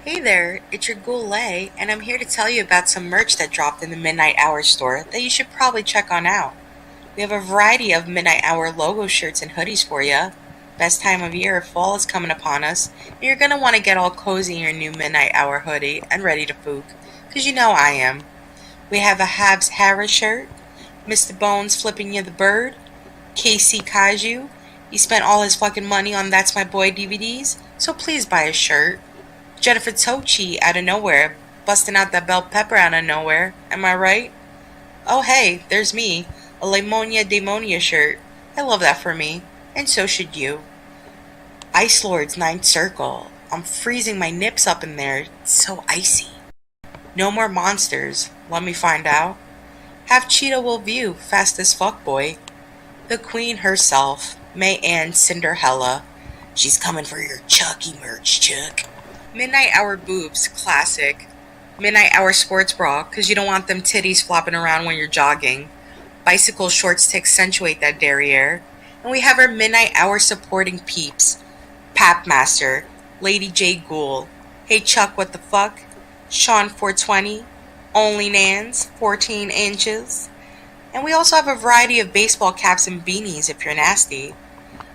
Hey there, it's your Goulet, and I'm here to tell you about some merch that dropped in the Midnight Hour store that you should probably check on out. We have a variety of Midnight Hour logo shirts and hoodies for you. Best time of year, fall is coming upon us, and you're going to want to get all cozy in your new Midnight Hour hoodie and ready to fook, because you know I am. We have a Habs Harris shirt, Mr. Bones flipping you the bird, KC Kaiju. He spent all his fucking money on That's My Boy DVDs, so please buy a shirt. Jennifer Tochi out of nowhere, busting out that bell pepper out of nowhere. Am I right? Oh hey, there's me, a Lemonia Demonia shirt. I love that for me, and so should you. Ice Lord's Ninth Circle. I'm freezing my nips up in there. It's so icy. No more monsters. Let me find out. Have Cheetah will view, fast as fuck boy. The Queen herself, May Ann Cinderella. She's coming for your Chucky merch, Chuck. Midnight Hour boobs, classic. Midnight Hour sports bra, because you don't want them titties flopping around when you're jogging. Bicycle shorts to accentuate that derriere. And we have our Midnight Hour supporting peeps. Papmaster, Lady J Ghoul, Hey Chuck what the fuck, Sean 420, Only Nans, 14 inches. And we also have a variety of baseball caps and beanies if you're nasty.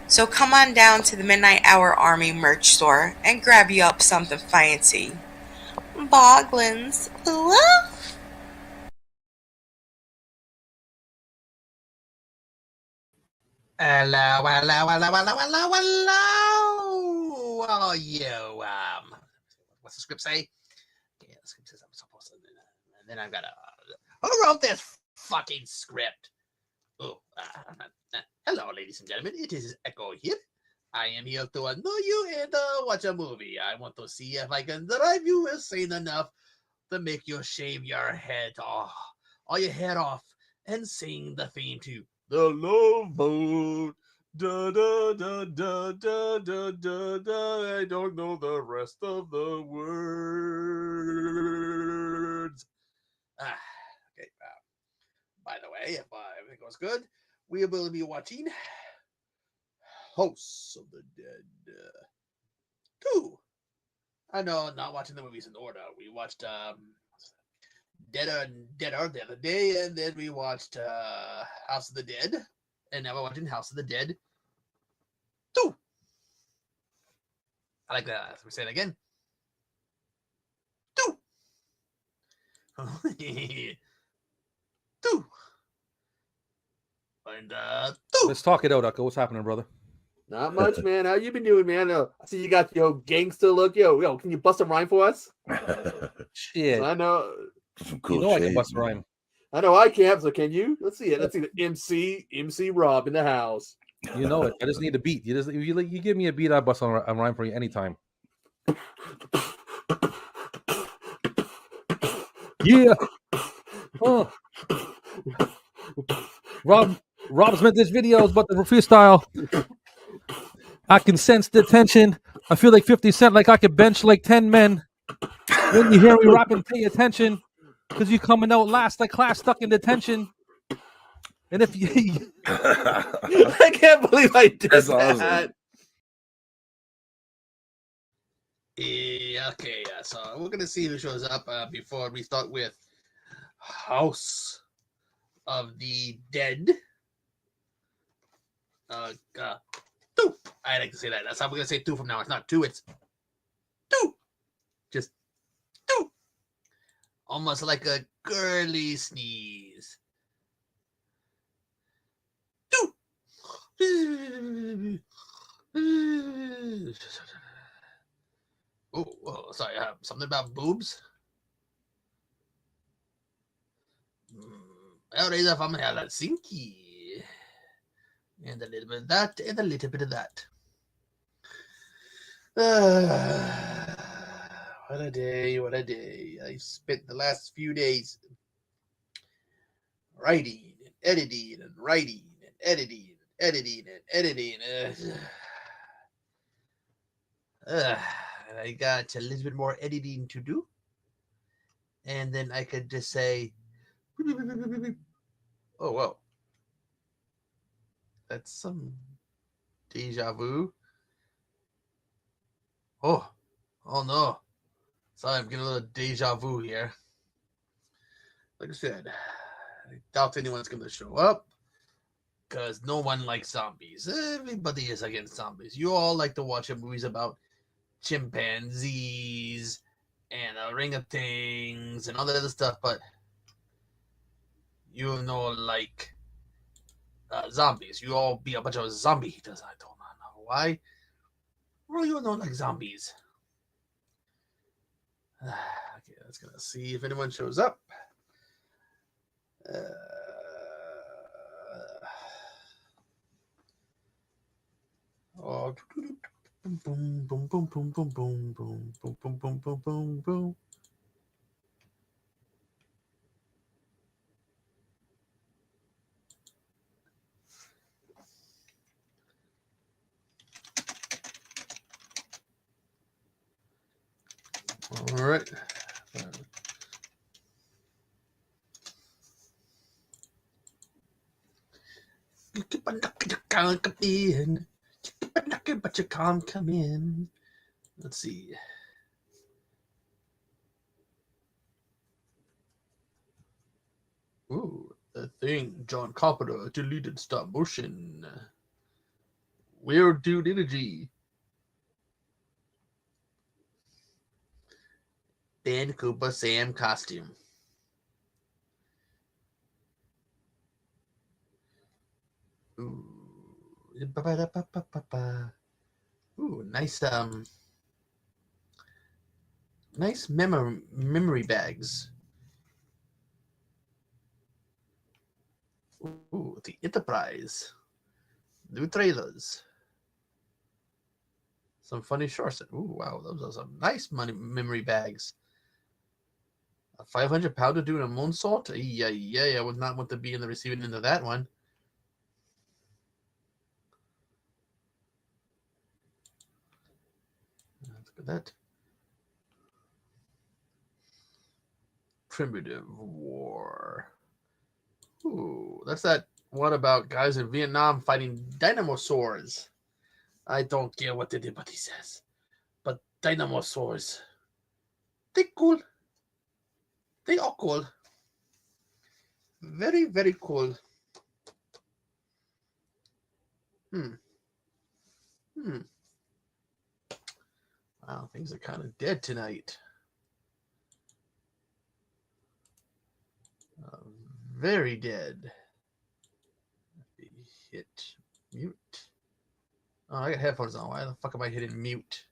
So come on down to the Midnight Hour Army merch store and grab you up something fancy. Boglins. Ooh. Hello, hello, hello, hello, hello, hello. Oh, you, what's the script say? Yeah, the script says I'm supposed to, and then I've got to, who wrote this fucking script? Oh, hello, ladies and gentlemen, it is Echo here. I am here to annoy you and watch a movie. I want to see if I can drive you insane enough to make you shave your head off, or your head off, and sing the theme to The Love Boat. Da da da da da da da da. I don't know the rest of the words. Okay. By the way, if everything goes good, we will be watching House of the Dead 2. I know, not watching the movies in order. We watched Deader the other day, and then we watched House of the Dead, and now we're watching House of the Dead 2. I like that. Let me say it again. 2. 2. And 2. Let's talk it out, Echo. What's happening, brother? Not much, man. How you been doing, man? I see you got your gangster look. Yo, can you bust a rhyme for us? Shit. So I know. Cool, you know I can bust a rhyme. I know I can't, so can you? Let's see it. Let's see the MC Rob in the house. You know it. I just need a beat. You give me a beat, I bust a rhyme for you anytime. Yeah. Oh. Rob's meant this videos, but the freestyle. I can sense the tension. I feel like 50 Cent, like I could bench like 10 men. When you hear me rapping, pay attention, because you coming out last like class stuck in detention. And if you, I can't believe I did that. Awesome. Okay, so we're gonna see who shows up before we start with House of the Dead. 2. I like to say that. That's how we're gonna say 2 from now. It's not 2. It's 2. Just 2. Almost like a girly sneeze. 2. Oh, sorry. Something about boobs. Elreza from Helsinki. And a little bit of that, and a little bit of that. What a day, what a day. I spent the last few days writing and editing and writing and editing and editing and editing. I got a little bit more editing to do. And then I could just say, oh, whoa. That's some deja vu. Oh no. Sorry, I'm getting a little deja vu here. Like I said, I doubt anyone's going to show up because no one likes zombies. Everybody is against zombies. You all like to watch movies about chimpanzees and orangutans and all that other stuff, but you know, like zombies. You all be a bunch of zombie eaters. I don't know why. Well, you don't like zombies. Okay, let's gonna see if anyone shows up. Oh, boom, boom, boom, boom, boom, boom, boom, boom, boom, boom, boom, boom, boom, boom. All right. You keep on knocking, you can't come in. You keep on knocking, but you can't come in. Let's see. Ooh, the thing John Carpenter deleted stop motion. Weird Dude Energy. Dan Cooper Sam costume. Ooh. Ooh, nice nice memory bags. Ooh, the Enterprise. New trailers. Some funny shorts. Ooh, wow, those are some nice memory bags. A 500-pounder doing a moonsault? Yeah, I would not want to be in the receiving end of that one. Look at that. Primitive War. Ooh, that's that one about guys in Vietnam fighting dinosaurs. I don't care what anybody says, but dinosaurs, they cool. They are cool. Very, very cool. Wow, things are kind of dead tonight. Very dead. Hit mute. Oh, I got headphones on. Why the fuck am I hitting mute?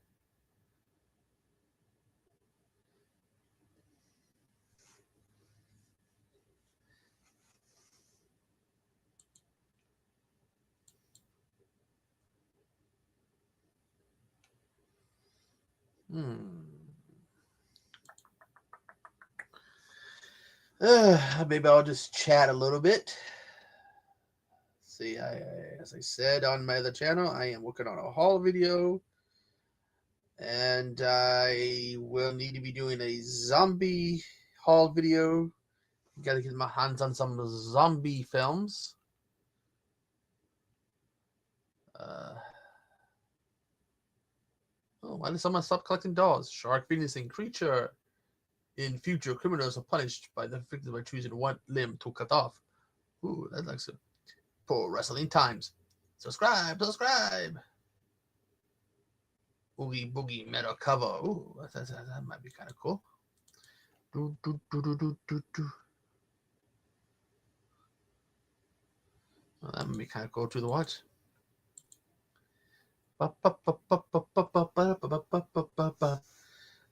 Maybe I'll just chat a little bit. See, as I said on my other channel, I am working on a haul video, and I will need to be doing a zombie haul video. Got to get my hands on some zombie films. Why did someone stop collecting dolls? Shark Venusing creature. In future, criminals are punished by the victim by choosing one limb to cut off. Ooh, that looks good. Pro Wrestling Times. Subscribe. Oogie Boogie metal cover. Ooh, that might be kind of cool. Well, that might be kind of cool to the watch.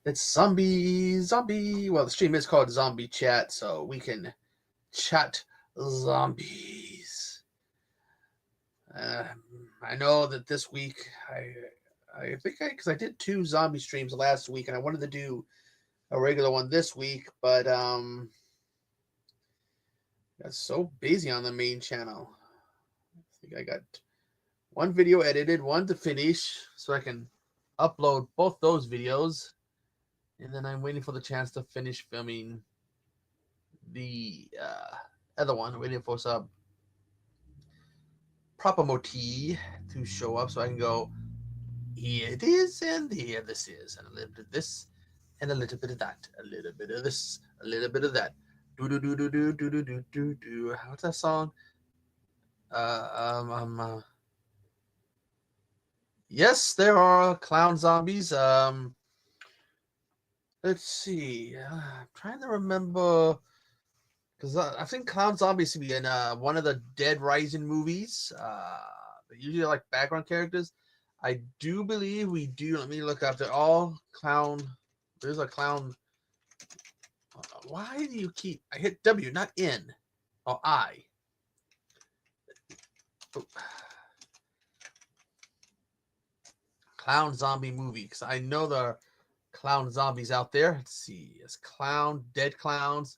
It's zombie. Well, the stream is called Zombie Chat, so we can chat zombies. I know that this week I think because I did 2 zombie streams last week, and I wanted to do a regular one this week, but got so busy on the main channel. I think I got 1 video edited, 1 to finish, so I can upload both those videos, and then I'm waiting for the chance to finish filming the other one, waiting for some proper motif to show up so I can go, here it is, and here this is, and I lived this and a little bit of that, a little bit of this, a little bit of that. Do do do do do do do do do do. What's that song? Uh, um, um, uh, yes, there are clown zombies. Let's see. I'm trying to remember because I think clown zombies to be in one of the Dead Rising movies. They usually like background characters. I do believe we do. Let me look up. They're all clown. There's a clown. Why do you keep? I hit W, not N. Oh, I. Oh. Clown zombie movie. Because I know there are clown zombies out there. Let's see. It's clown, dead clowns.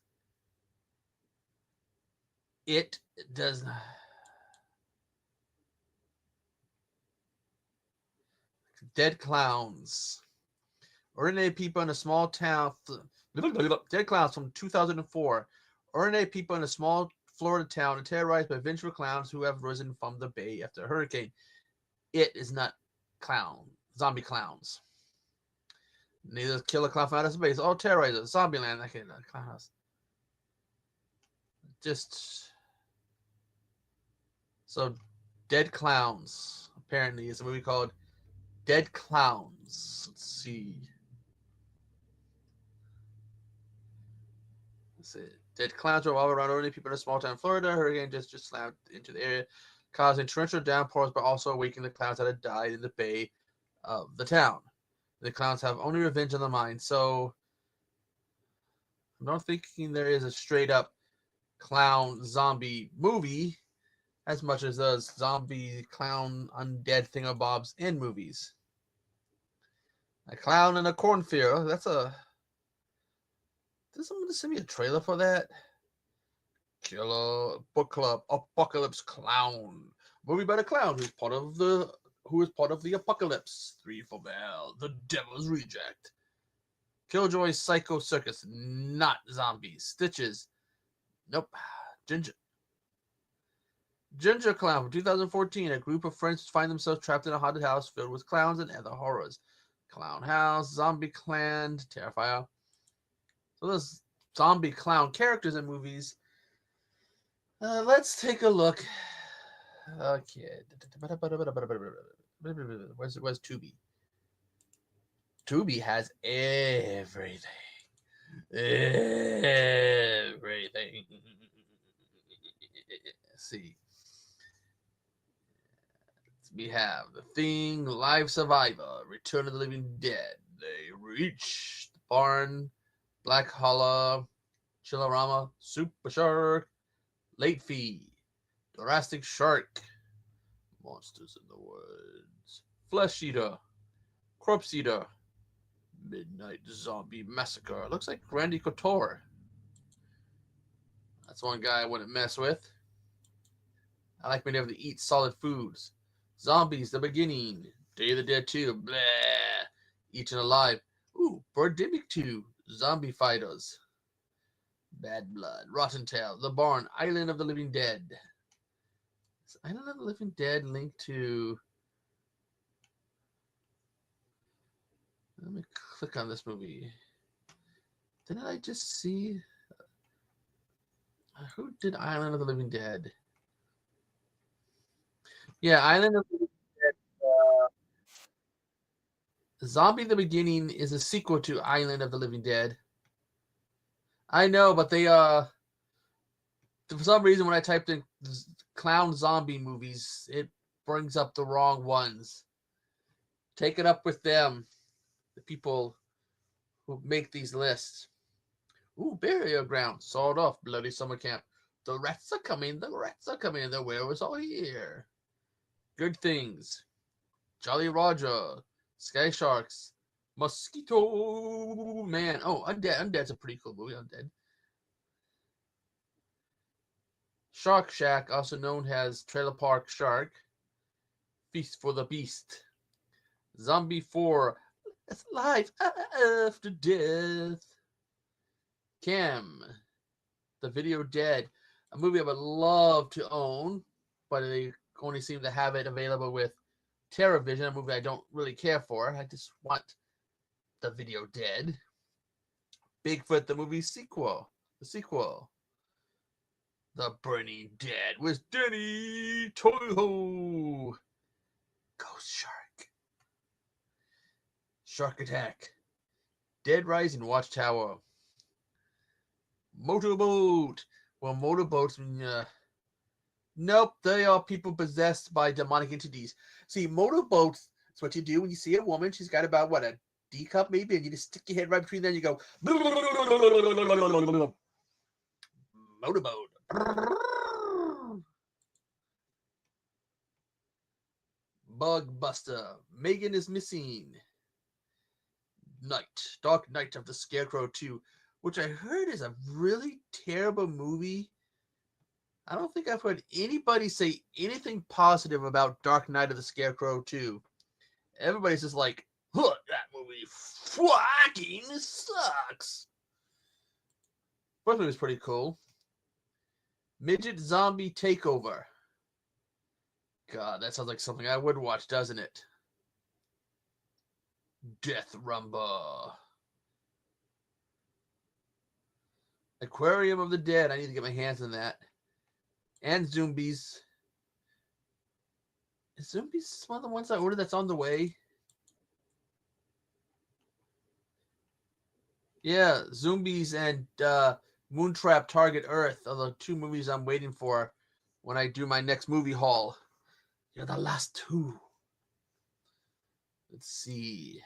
It does not. Dead clowns. Ordinary people in a small town. Dead clowns from 2004. Ordinary people in a small Florida town are terrorized by vengeful clowns who have risen from the bay after a hurricane. It is not zombie clowns. Neither killer clown from outer space. All terrorizers. Zombieland. Okay, clown house. Just so Dead Clowns apparently is a movie called Dead Clowns. Let's see. Dead clowns revolve around ordinary people in a small town in Florida. A hurricane just slammed into the area, causing torrential downpours, but also awakening the clowns that had died in the bay of the town. The clowns have only revenge on their mind, so I'm not thinking there is a straight up clown zombie movie as much as those zombie clown undead thingamabobs in movies. A clown in a cornfield. That's a. Did someone send me a trailer for that? Killer Book Club Apocalypse Clown. Movie about a clown who is part of the apocalypse. 3 for Bell. The Devil's Reject. Killjoy's Psycho Circus. Not zombies. Stitches. Nope. Ginger Clown from 2014. A group of friends find themselves trapped in a haunted house filled with clowns and other horrors. Clown House, Zombie Clan, Terrifier. So there's zombie clown characters in movies. Let's take a look. Okay. Where's Tubi? Tubi has everything. Everything. Let's see. We have The Thing, Live Survivor, Return of the Living Dead, They Reach, The Barn, Black Hollow, Chillerama, Super Shark, Late Fee, Jurassic Shark, Monsters in the Woods, Flesh Eater, Corpse Eater, Midnight Zombie Massacre. Looks like Randy Couture. That's one guy I wouldn't mess with. I like being able to eat solid foods. Zombies, The Beginning, Day of the Dead 2, blah, Eaten Alive. Ooh, Birdemic 2, Zombie Fighters. Bad Blood, Rotten Tail, The Barn, Island of the Living Dead. Is Island of the Living Dead linked to... Let me click on this movie. Didn't I just see... Who did Island of the Living Dead? Yeah, Island of the Living Dead. Zombie the Beginning is a sequel to Island of the Living Dead. I know, but they for some reason when I typed in clown zombie movies, it brings up the wrong ones. Take it up with them, the people who make these lists. Ooh, Burial Ground, Sawed Off, Bloody Summer Camp. The rats are coming, the werewolves are here. Good Things, Jolly Roger, Sky Sharks, Mosquito Man. Oh, Undead's a pretty cool movie, Undead. Shark Shack, also known as Trailer Park Shark. Feast for the Beast. Zombie 4, It's Life After Death. Cam, The Video Dead, a movie I would love to own, but they only seem to have it available with TerraVision, a movie I don't really care for. I just want The Video Dead. Bigfoot the movie sequel. The sequel. The Burning Dead with Danny Toho. Ghost Shark. Shark Attack. Dead Rising Watchtower. Motorboat. Well, motorboats. Nope, they are people possessed by demonic entities. See, motorboats. It's what you do when you see a woman. She's got about what, a D cup maybe, and you just stick your head right between there and you go motorboat. Bugbuster. Megan is missing. Dark Night of the Scarecrow 2, which I heard is a really terrible movie. I don't think I've heard anybody say anything positive about Dark Night of the Scarecrow 2. Everybody's just like, huh, that movie fucking sucks. First movie was pretty cool. Midget Zombie Takeover. God, that sounds like something I would watch, doesn't it? Death Rumba. Aquarium of the Dead. I need to get my hands on that. And Zombies. Is Zombies one of the ones I ordered that's on the way? Yeah, Zombies and Moontrap Target Earth are the two movies I'm waiting for when I do my next movie haul. You're the last two. Let's see.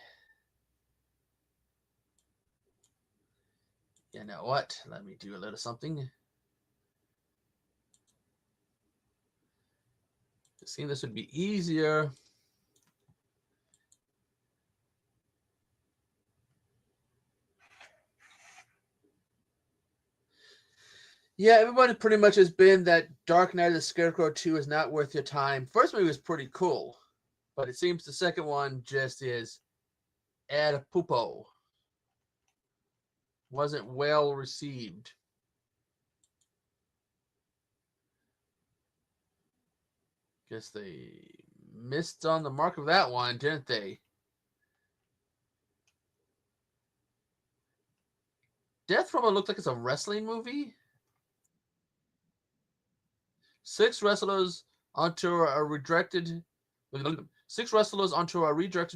You know what? Let me do a little something. It seemed this would be easier. Yeah, everybody pretty much has been that Dark Knight of the Scarecrow 2 is not worth your time. First movie was pretty cool, but it seems the second one just is ad pupo. Wasn't well received. Guess they missed on the mark of that one, didn't they? Death Rumba looked like it's a wrestling movie. 6 wrestlers onto a redirected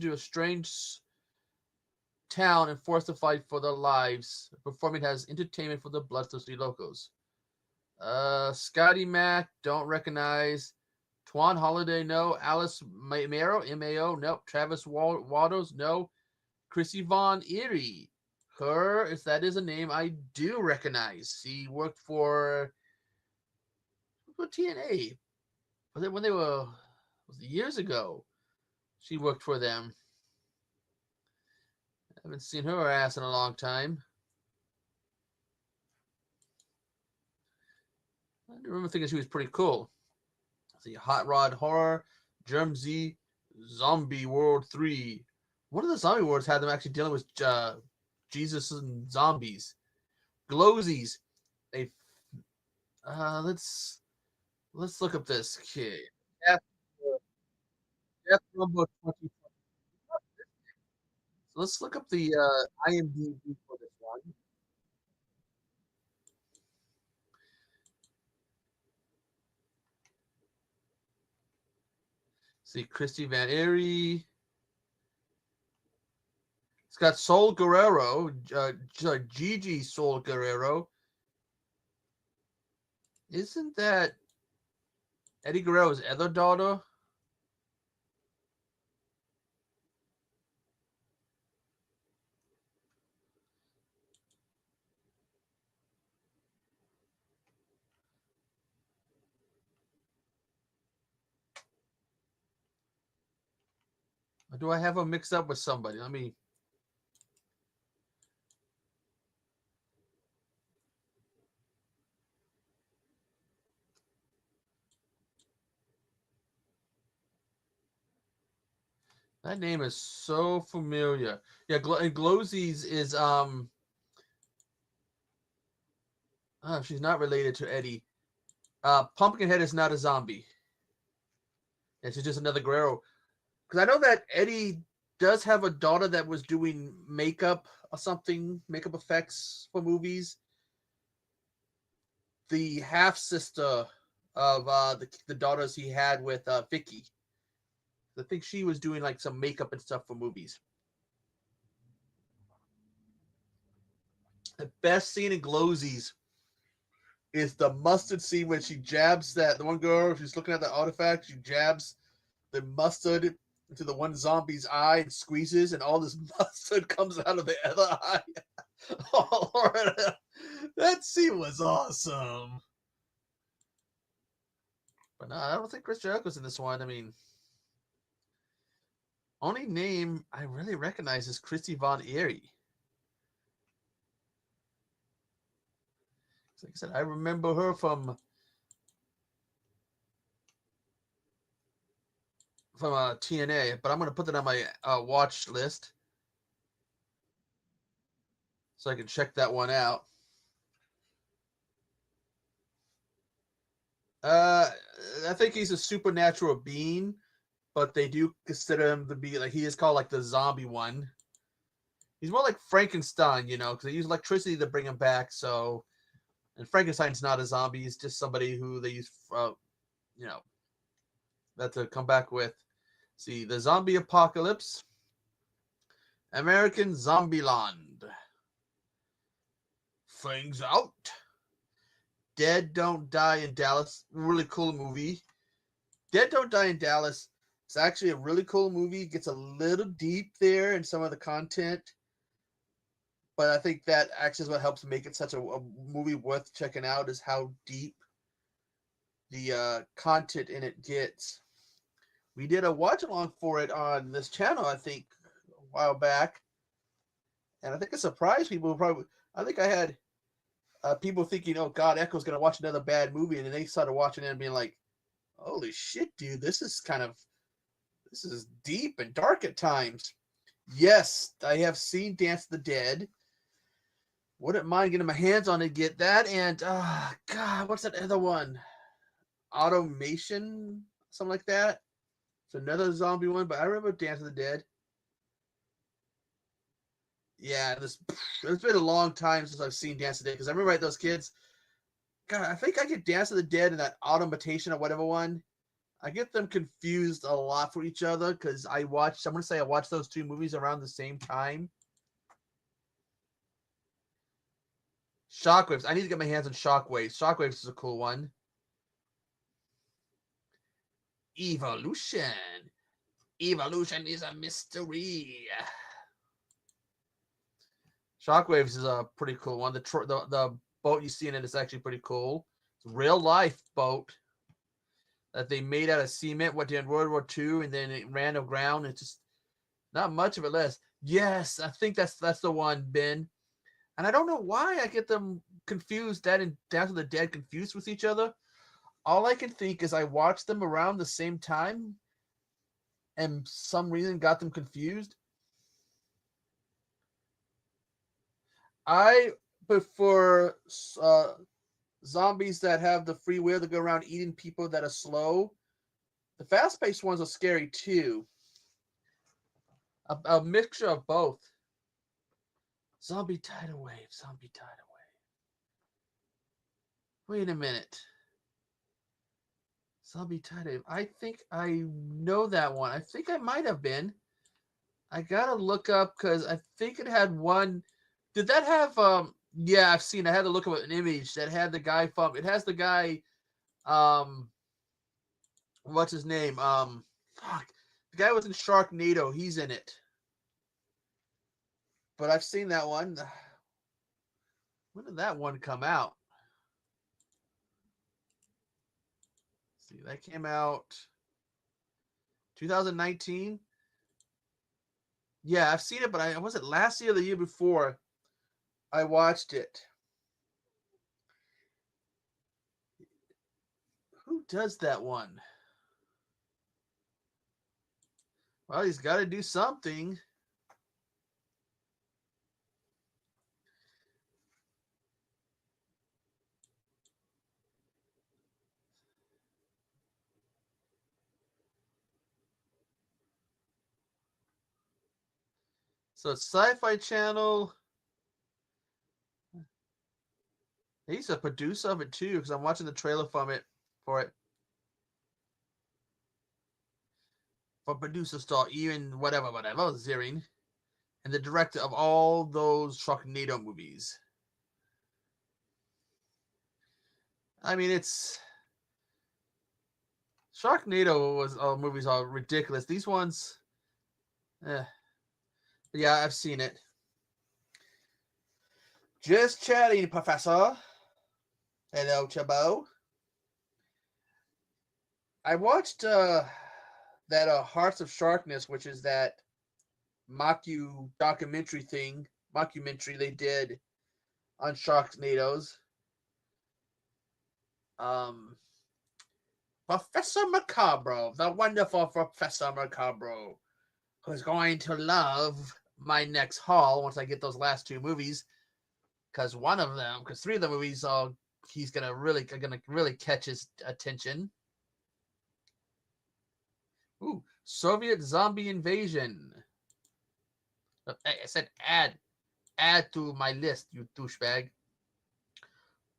to a strange town and forced to fight for their lives. Performing has entertainment for the bloodthirsty locals. Scotty Mac, don't recognize. Twan Holiday, no. Alice Maro, M-A-O, nope. Travis Waters, no. Chrissy Von Erie. Her, if that is a name I do recognize. She worked for TNA. Was it when they were, was it years ago? She worked for them. I haven't seen her ass in a long time. I remember thinking she was pretty cool. See, Hot Rod Horror, Germ Z, Zombie World 3. One of the zombie worlds had them actually dealing with Jesus and zombies. Glowsies. Let's look up this kid. Death Rumble 2020. So let's look up the IMDb for this one. See, Christy Van Erie. It's got Sol Guerrero, Gigi Sol Guerrero. Isn't that Eddie Guerrero's other daughter? Or do I have her mixed up with somebody? Let me. That name is so familiar. Yeah, and Glowsies is she's not related to Eddie. Pumpkinhead is not a zombie. And she's just another Guerrero. Because I know that Eddie does have a daughter that was doing makeup or something, makeup effects for movies. The half sister of the daughters he had with Vicky. I think she was doing like some makeup and stuff for movies. The best scene in Glowsies is the mustard scene when she jabs the one girl, she's looking at the artifact, she jabs the mustard into the one zombie's eye and squeezes, and all this mustard comes out of the other eye. Oh, Lord. That scene was awesome. But no, I don't think Chris Jericho's in this one. I mean, only name I really recognize is Christy Von Eerie. Like I said, I remember her from TNA, but I'm going to put that on my watch list so I can check that one out. I think he's a supernatural being, but they do consider him to be like, he is called like the zombie one. He's more like Frankenstein, you know, because they use electricity to bring him back. So, and Frankenstein's not a zombie; he's just somebody who they use, you know, that to come back with. See, the zombie apocalypse, American Zombieland, Things Out, Dead Don't Die in Dallas, really cool movie. Dead Don't Die in Dallas. It's actually a really cool movie. It gets a little deep there in some of the content. But I think that actually is what helps make it such a movie worth checking out, is how deep the content in it gets. We did a watch along for it on this channel, I think, a while back. And I think it surprised people. I think I had people thinking, oh, God, Echo's going to watch another bad movie. And then they started watching it and being like, holy shit, dude, this is deep and dark at times. Yes, I have seen Dance of the Dead. Wouldn't mind getting my hands on it, get that. And, God, what's that other one? Automation? Something like that. It's another zombie one, but I remember Dance of the Dead. Yeah, it's been a long time since I've seen Dance of the Dead, because I remember those kids. God, I think I get Dance of the Dead and that Automation or whatever one. I get them confused a lot for each other because I'm going to say I watched those two movies around the same time. Shockwaves. I need to get my hands on Shockwaves. Shockwaves is a cool one. Evolution. Evolution is a mystery. Shockwaves is a pretty cool one. The boat you see in it is actually pretty cool. It's a real life boat that they made out of cement in World War II, and then it ran aground. It's just not much of it less. Yes, I think that's the one, Ben. And I don't know why I get them confused, Dead and Down to the Dead confused with each other. All I can think is I watched them around the same time and some reason got them confused. I prefer zombies that have the free will to go around eating people that are slow. The fast-paced ones are scary too. A mixture of both. Zombie tidal wave. Zombie tidal wave. Wait a minute. Zombie tidal wave. I think I know that one. I think I might have been. I gotta look up because I think it had one. Did that have yeah, I've seen. I had to look up an image that had the guy from. It has the guy. What's his name? Fuck. The guy was in Sharknado. He's in it. But I've seen that one. When did that one come out? Let's see, that came out 2019. Yeah, I've seen it, but was it last year or the year before I watched it? Who does that one? Well, he's got to do something. So it's Sci-Fi Channel. He's a producer of it too, because I'm watching the trailer for it. For producer star Ian whatever, Zirin, and the director of all those Sharknado movies. I mean, it's Sharknado movies are ridiculous. These ones, yeah, I've seen it. Just chatting, Professor. Hello, Chabo. I watched that Hearts of Sharkness, which is that documentary they did on Sharknadoes. Professor Macabro, the wonderful Professor Macabro, who's going to love my next haul once I get those last two movies. Because three of the movies, he's gonna really catch his attention. Ooh, Soviet zombie invasion. I said add to my list, you douchebag.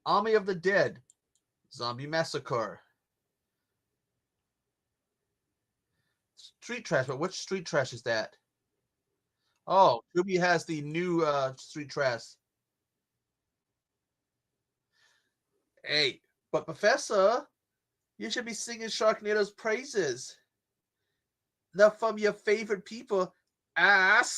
Army of the Dead, Zombie Massacre. Street Trash, but which Street Trash is that? Oh, Tubi has the new Street Trash. Hey, but Professor, you should be singing Sharknado's praises. They're from your favorite people, Asylum.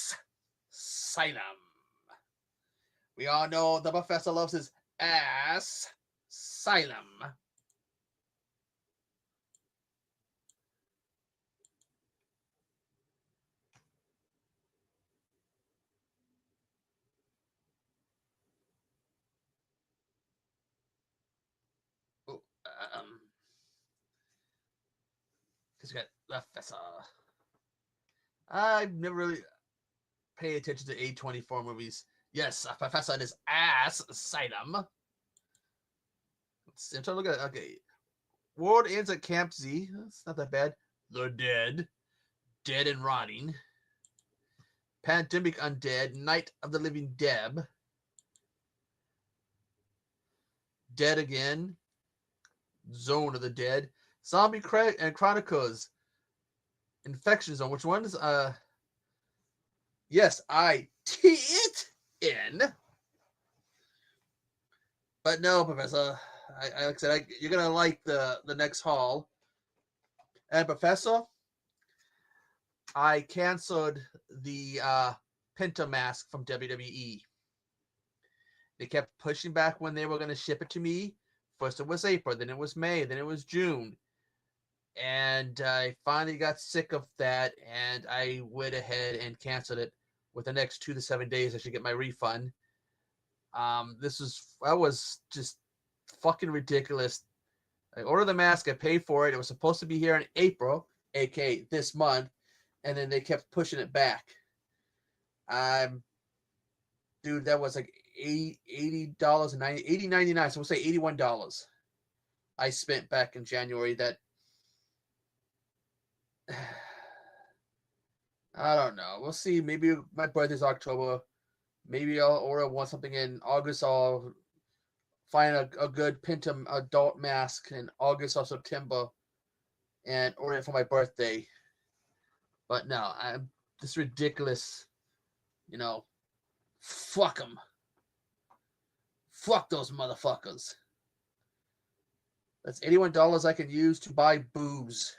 We all know the Professor loves his Asylum. Because you got Professor. I've never really paid attention to A24 movies. Yes, Professor and his Asylum. I'm trying to look at it. Okay. World ends at Camp Z. That's not that bad. The Dead. Dead and Rotting. Pandemic Undead. Night of the Living Deb. Dead Again. Zone of the Dead. Zombie and Chronicles. Infection Zone. Which one is yes, I T it in. But no, Professor. I like I said, you're gonna like the next haul. And Professor, I canceled the Penta mask from WWE. They kept pushing back when they were going to ship it to me. First it was April, then it was May, then it was June. And I finally got sick of that, and I went ahead and canceled it. With the next 2 to 7 days, I should get my refund. That was just fucking ridiculous. I ordered the mask, I paid for it. It was supposed to be here in April, aka this month, and then they kept pushing it back. Dude, that was like $80 and $99. So we'll say $81 I spent back in January. That I don't know. We'll see. Maybe my birthday's October. Maybe I'll order something in August. I'll find a good Penta adult mask in August or September and order it for my birthday. But no, I'm this ridiculous. Fuck them. Fuck those motherfuckers. That's $81 I can use to buy booze.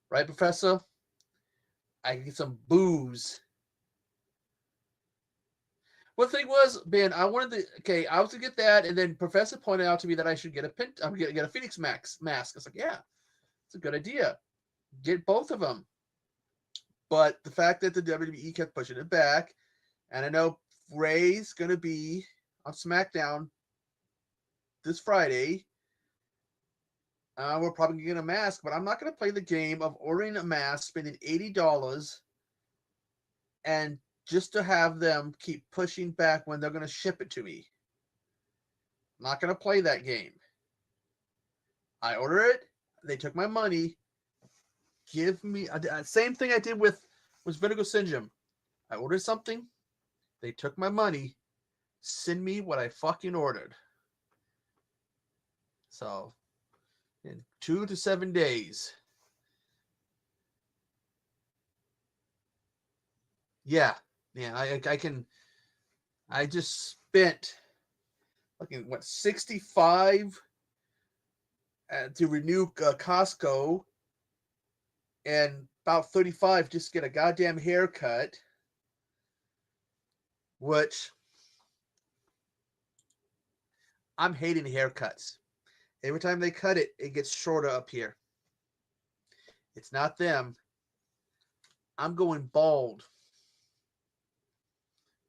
Right, Professor? I can get some booze. Well, the thing was, Ben, I was to get that, and then Professor pointed out to me that I should get a Phoenix mask. I was like, yeah, it's a good idea. Get both of them. But the fact that the WWE kept pushing it back, and I know Ray's going to be on SmackDown this Friday. We're probably going to get a mask, but I'm not going to play the game of ordering a mask, spending $80, and just to have them keep pushing back when they're going to ship it to me. I'm not going to play that game. I order it. They took my money. Give me same thing I did with Vinegar Syndrome. I ordered something. They took my money. Send me what I fucking ordered. So in 2 to 7 days. Yeah. I can. I just spent fucking what 65 to renew Costco, and about 35 just to get a goddamn haircut, which I'm hating haircuts. Every time they cut it, it gets shorter up here. It's not them. I'm going bald.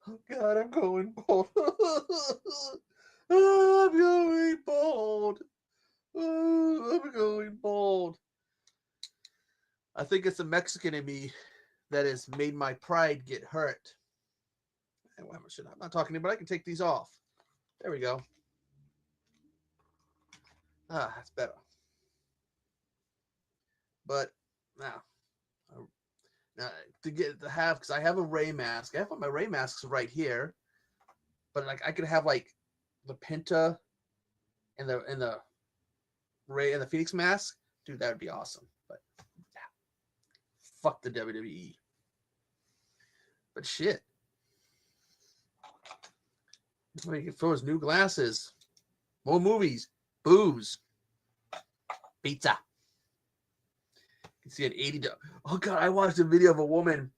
Oh God, I'm going bald. I'm going bald. I'm going bald. I think it's the Mexican in me that has made my pride get hurt. I'm not talking to you, but I can take these off. There we go. That's better. But now, to get to have, because I have a Ray mask. I have my Ray masks right here, but like I could have like the Penta and the Ray and the Phoenix mask. Dude, that would be awesome. But yeah, fuck the WWE. But shit. Somebody can throw his new glasses. More movies. Booze. Pizza. You can see an $80. Oh God, I watched a video of a woman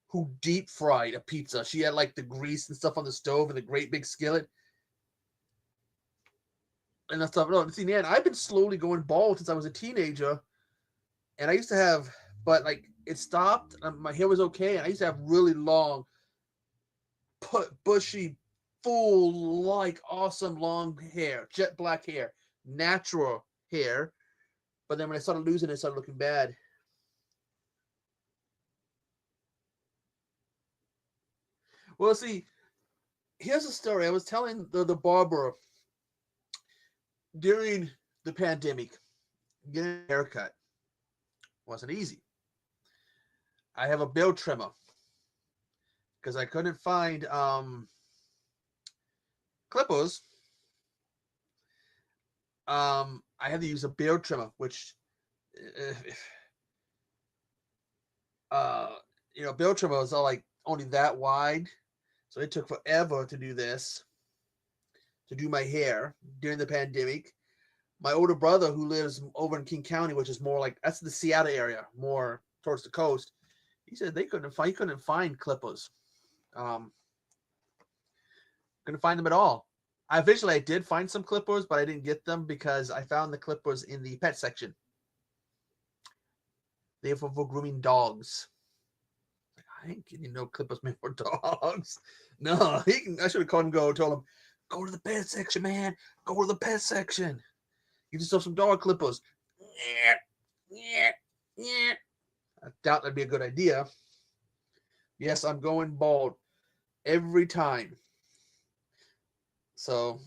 who deep fried a pizza. She had like the grease and stuff on the stove and the great big skillet. And that stuff. No, see, man, I've been slowly going bald since I was a teenager. And I used to have, but like it stopped. My hair was okay. And I used to have really long, bushy, full, like awesome long hair, jet black hair, natural hair. But then when I started losing it, it started looking bad. Well, see, here's a story. I was telling the barber during the pandemic, getting a haircut wasn't easy. I have a beard trimmer because I couldn't find clippers. I had to use a beard trimmer, which beard trimmers are like only that wide, so it took forever to do this, to do my hair during the pandemic. My older brother, who lives over in King County, which is more like that's the Seattle area, more towards the coast, he said he couldn't find clippers. Couldn't find them at all. I did find some clippers, but I didn't get them because I found the clippers in the pet section. They are for grooming dogs. I ain't getting no clippers made for dogs. No, I should have called him. Told him, go to the pet section, man. Go to the pet section. Get yourself some dog clippers. Yeah. I doubt that'd be a good idea. Yes, I'm going bald every time. So,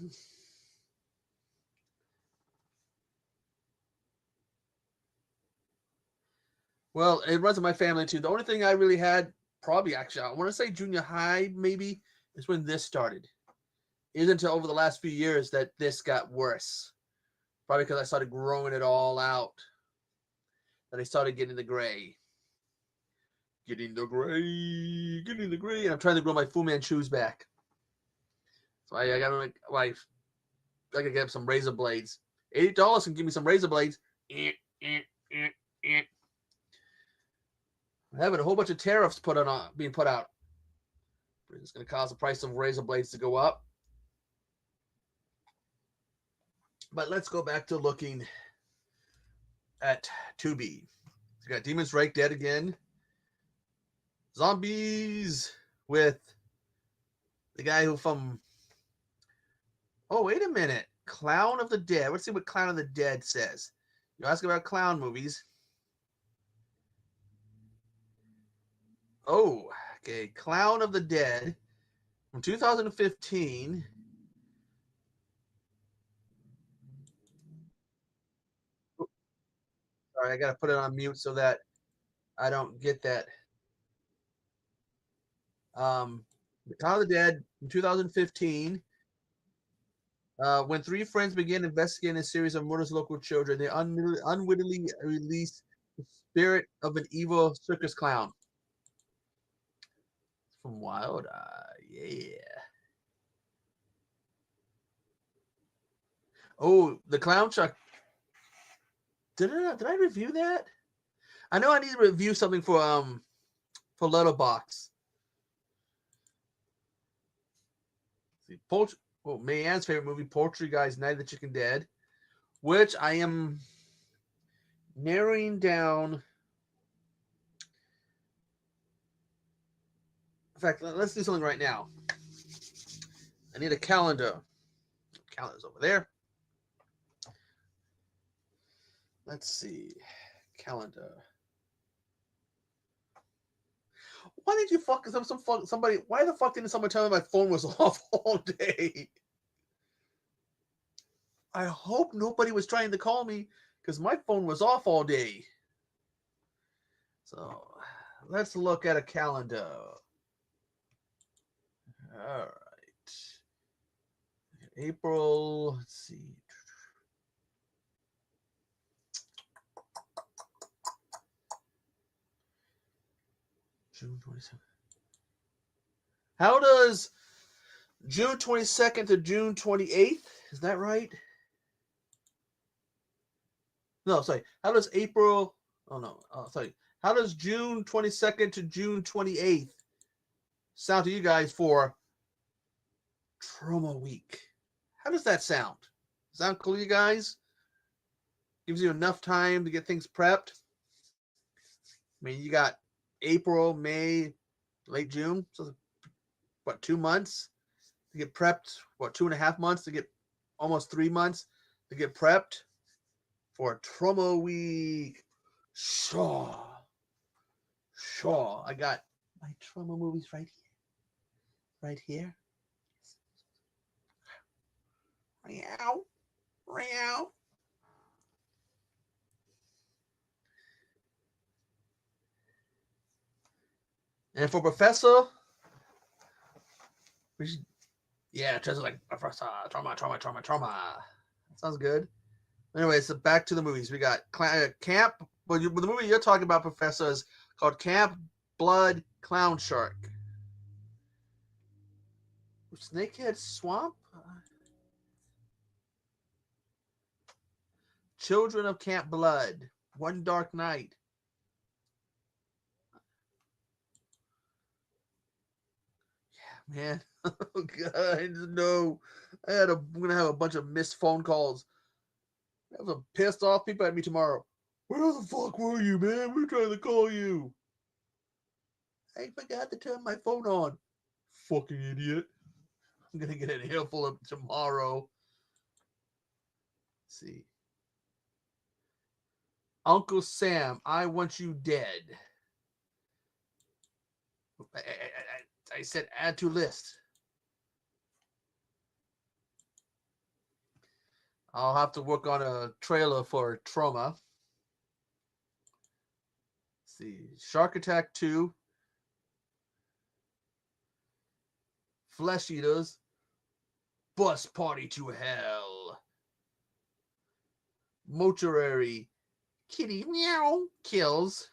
well, it runs in my family too. The only thing I really had, probably actually, I want to say junior high, maybe, is when this started. It isn't until over the last few years that this got worse. Probably because I started growing it all out. That I started getting the gray. Getting the gray. And I'm trying to grow my Fu Manchus back. So I gotta like, I gotta get some razor blades. $80 can give me some razor blades. I'm having a whole bunch of tariffs being put out. It's going to cause the price of razor blades to go up. But let's go back to looking at Tubi. We got Demon's Rake dead again. Zombies with the guy who from. Oh, wait a minute. Clown of the Dead. Let's see what Clown of the Dead says. You ask about clown movies. Oh, okay. Clown of the Dead from 2015. Sorry, I got to put it on mute so that I don't get that. The Clown of the Dead from 2015. When three friends begin investigating a series of murders of local children, they unwittingly release the spirit of an evil circus clown. From Wild Eye, yeah. Oh, the clown shark. Did I review that? I know I need to review something for Letterboxd. See, Mayan's favorite movie, Poultry Guys, Night of the Chicken Dead, which I am narrowing down. In fact, let's do something right now. I need a calendar. Calendar's over there. Let's see. Calendar. Why did you somebody? Why the fuck didn't someone tell me my phone was off all day? I hope nobody was trying to call me because my phone was off all day. So let's look at a calendar. All right. April, let's see. June 27th. How does June 22nd to June 28th? Is that right? No, sorry. How does April? Oh no. Sorry. How does June 22nd to June 28th sound to you guys for Trauma Week? How does that sound? Sound cool, you guys? Gives you enough time to get things prepped. I mean, you got April, May, late June. So, what, 2 months to get prepped? What, 2.5 months to get almost 3 months to get prepped for Trauma Week? Sure. I got my trauma movies right here. Right here. Meow. Meow. And for Professor, yeah, just like Professor trauma. That sounds good. Anyway, so back to the movies. We got Camp. Well, the movie you're talking about, Professor, is called Camp Blood Clown Shark. Snakehead Swamp. Children of Camp Blood. One Dark Night. Yeah, man. Oh God, no. I'm gonna have a bunch of missed phone calls. I have some pissed off people at me tomorrow. Where the fuck were you, man? We're trying to call you. I forgot to turn my phone on. Fucking idiot. I'm gonna get an earful of tomorrow. Let's see. Uncle Sam, I want you dead. I said add to list. I'll have to work on a trailer for Trauma. Let's see. Shark Attack 2. Flesh Eaters. Bus Party to Hell. Mortuary. Kitty Meow Kills.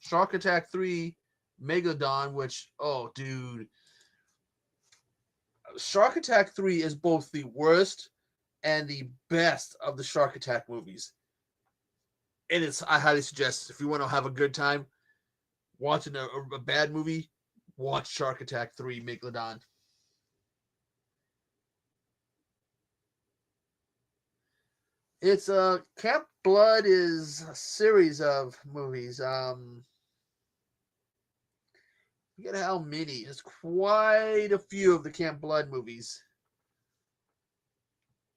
Shark Attack 3. Megalodon, which, oh, dude. Shark Attack 3 is both the worst and the best of the Shark Attack movies. And I highly suggest, if you want to have a good time watching a bad movie, watch Shark Attack 3 Megalodon. It's Camp Blood is a series of movies. Forget how many. There's quite a few of the Camp Blood movies.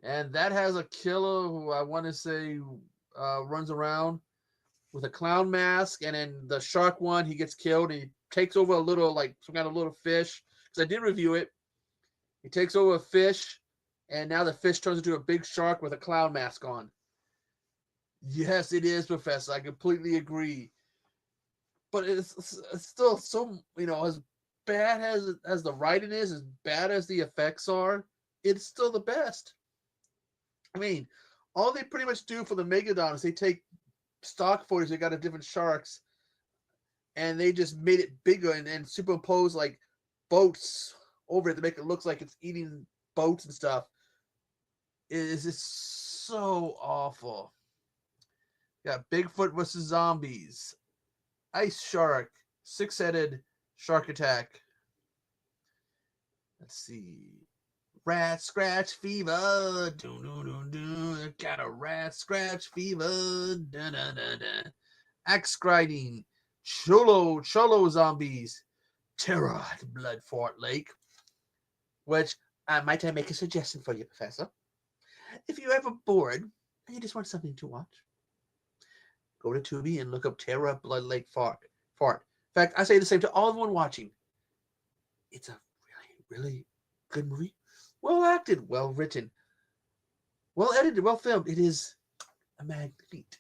And that has a killer who I want to say runs around with a clown mask. And then the shark one, he gets killed and he takes over a little, like some kind of little fish. Because I did review it. He takes over a fish. And now the fish turns into a big shark with a clown mask on. Yes, it is, Professor. I completely agree. But it's still so, has bad as the writing is, as bad as the effects are, it's still the best. I mean, all they pretty much do for the Megalodon is they take stock footage they got of different sharks, and they just made it bigger and superimpose like boats over it to make it look like it's eating boats and stuff. It is just so awful. Got Bigfoot versus zombies, ice shark, six-headed shark attack. Let's see. Rat scratch fever. Doo, doo, doo, doo. Got a rat scratch fever. Da, da, da, da. Axe grinding. Cholo zombies. Terror at Blood Fort Lake. Which, might I make a suggestion for you, Professor? If you're ever bored and you just want something to watch, go to Tubi and look up Terror at Blood Lake Fort. In fact, I say the same to all the one watching. It's a really, really good movie. Well acted, well written, well edited, well filmed. It is a magnificent.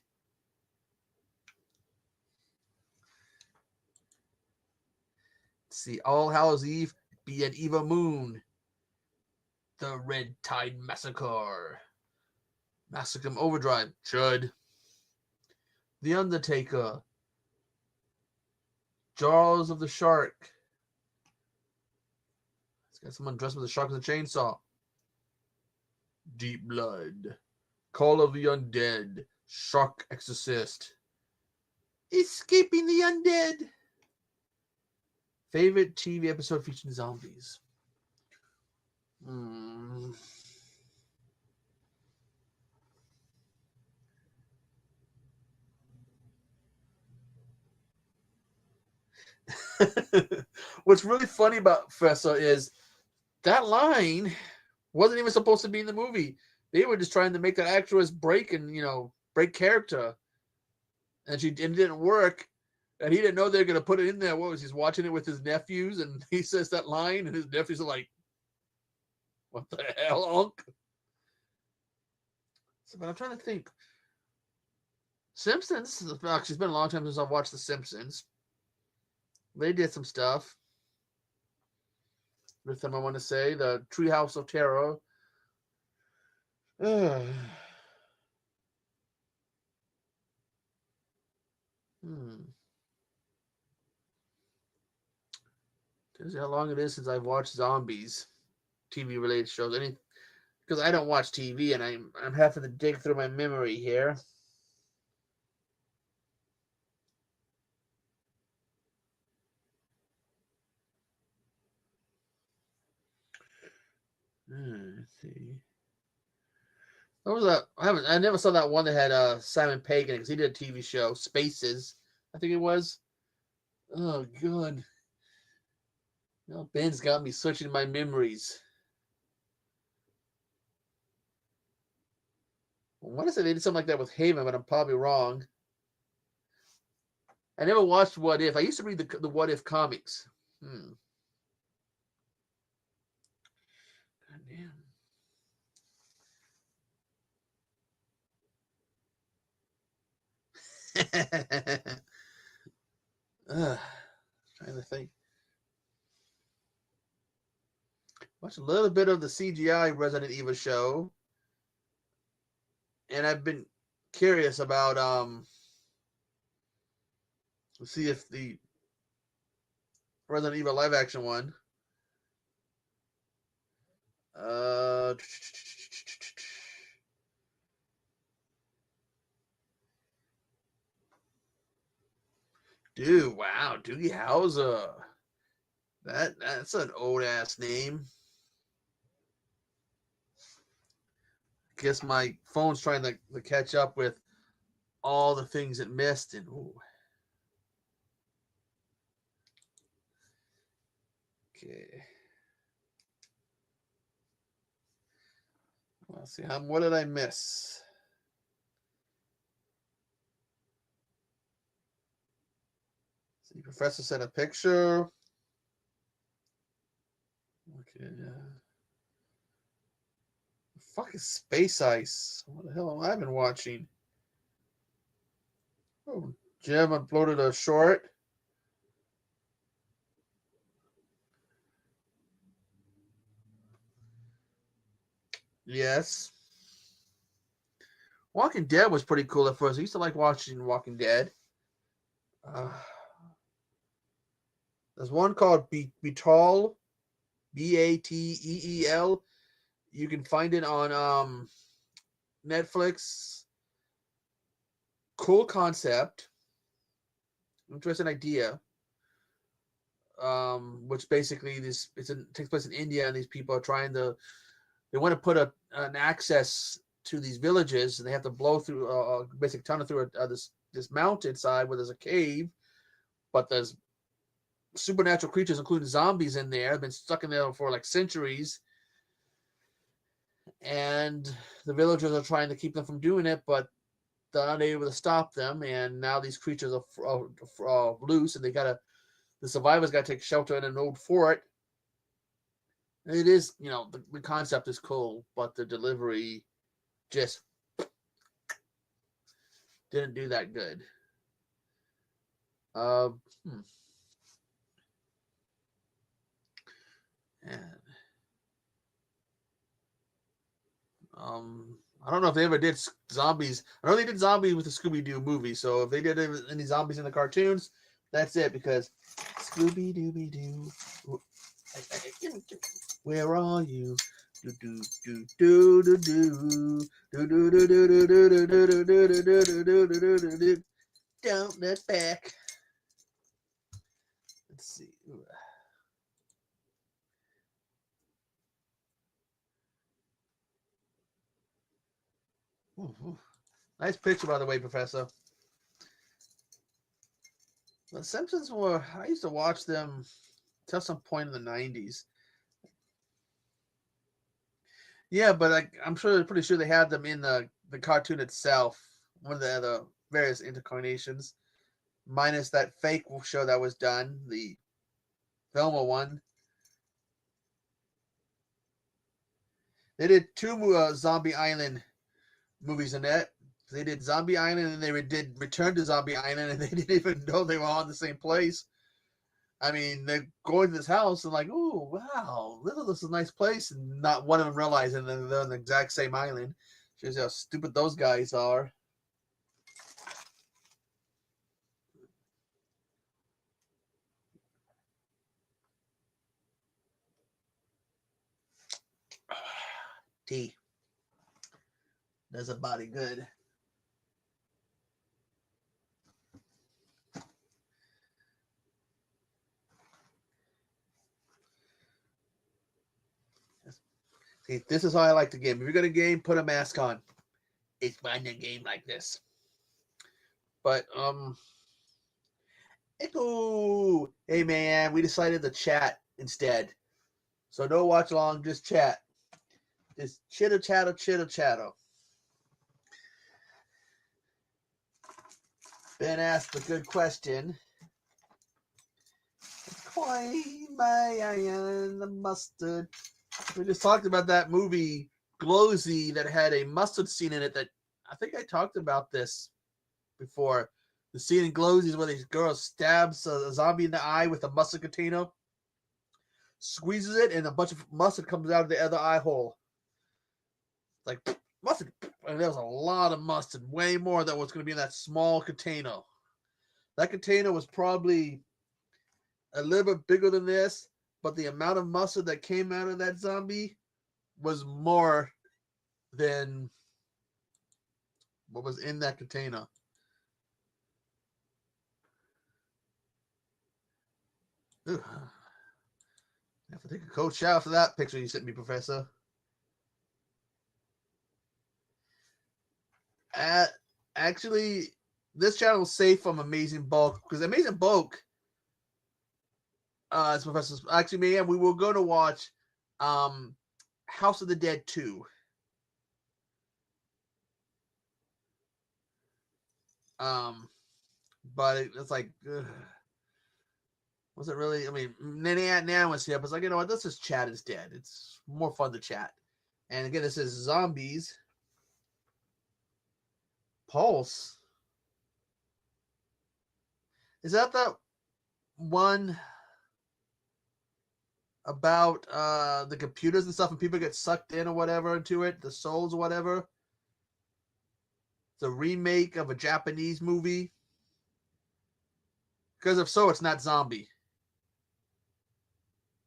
Let's see, All Hallows Eve, Be an Eva Moon, The Red Tide Massacre, Massacre Overdrive, Chud, The Undertaker, Jaws of the Shark. It's got someone dressed with a shark with a chainsaw. Deep Blood, Call of the Undead, Shark Exorcist, Escaping the Undead. Favorite TV episode featuring zombies? What's really funny about Professor is that line wasn't even supposed to be in the movie. They were just trying to make that actress break and break character, and it didn't work. And he didn't know they were going to put it in there. What was he's watching it with his nephews, and he says that line, and his nephews are like, "What the hell, Unc?" So, but I'm trying to think. Simpsons. Actually, it's been a long time since I've watched The Simpsons. They did some stuff with them. I want to say the Treehouse of Terror. Tells you how long it is since I've watched zombies, TV related shows. Because I don't watch TV, and I'm having to dig through my memory here. Let's see. What was that? I never saw that one that had Simon Pegg because he did a TV show, Spaces, I think it was. Oh god. Now Ben's got me searching my memories. I want to say they did something like that with Haven, but I'm probably wrong. I never watched What If. I used to read the What If comics. God damn. Trying to think. Watched a little bit of the CGI Resident Evil show, and I've been curious about let's see if the Resident Evil live action one. Dude, wow, Doogie Howser. That's an old ass name. Guess my phone's trying to catch up with all the things it missed. And okay, let's see. What did I miss? See, Professor sent a picture. Okay, yeah. Fuck is Space Ice? What the hell have I been watching? Oh, Jim uploaded a short. Yes. Walking Dead was pretty cool at first. I used to like watching Walking Dead. There's one called Betal, Bateel. You can find it on Netflix. Cool concept, interesting idea. Which basically takes place in India, and these people are they want to put an access to these villages, and they have to blow through a basic tunnel through this mountainside where there's a cave, but there's supernatural creatures, including zombies, in there. Have been stuck in there for like centuries, and the villagers are trying to keep them from doing it, but they're unable to stop them. And now these creatures are loose, and the survivors got to take shelter in an old fort. It is, the concept is cool, but the delivery just didn't do that good. And I don't know if they ever did zombies. I know they did zombies with the Scooby-Doo movie, so if they did any zombies in the cartoons, that's it, because Scooby-Dooby-Doo, where are you? Do do do do do do do do do do do do do do do do do do. Don't look back. Let's see. Nice picture, by the way, Professor. The Simpsons I used to watch them till some point in the 90s. Yeah, but I'm pretty sure they had them in the cartoon itself, one of the various incarnations, minus that fake show that was done, the Velma one. They did two Zombie Island movies in that. They did Zombie Island, and they did Return to Zombie Island, and they didn't even know they were all in the same place. I mean, they're going to this house and like, oh wow, this is a nice place, and not one of them realizing that they're on the exact same island. Shows you how stupid those guys are. Tea does a body good. See, this is how I like to game. If you're gonna game, put a mask on. It's fun to game like this. But Echo, hey man, we decided to chat instead. So no watch along, just chat. Just chitter chatter. Ben asked a good question. Why my iron the mustard? We just talked about that movie Glowsy that had a mustard scene in it. That I think I talked about this before. The scene in Glowsy is where this girl stabs a zombie in the eye with a mustard container, squeezes it, and a bunch of mustard comes out of the other eye hole. Like mustard, and there was a lot of mustard, way more than was going to be in that small container. That container was probably a little bit bigger than this, but the amount of mustard that came out of that zombie was more than what was in that container. Ugh. I have to take a cold shower for that picture you sent me, Professor. Actually, this channel is safe from Amazing Bulk, because Amazing Bulk, as Professor, actually, man, we were going to watch House of the Dead 2. But it's like, was it really? I mean, Nan was here, but it's like, you know what? Let's just chat is dead. It's more fun to chat. And again, this is Zombies. Pulse. Is that one? about the computers and stuff, and people get sucked in or whatever into it, the souls or whatever. It's a remake of a Japanese movie. Because if so, it's not zombie.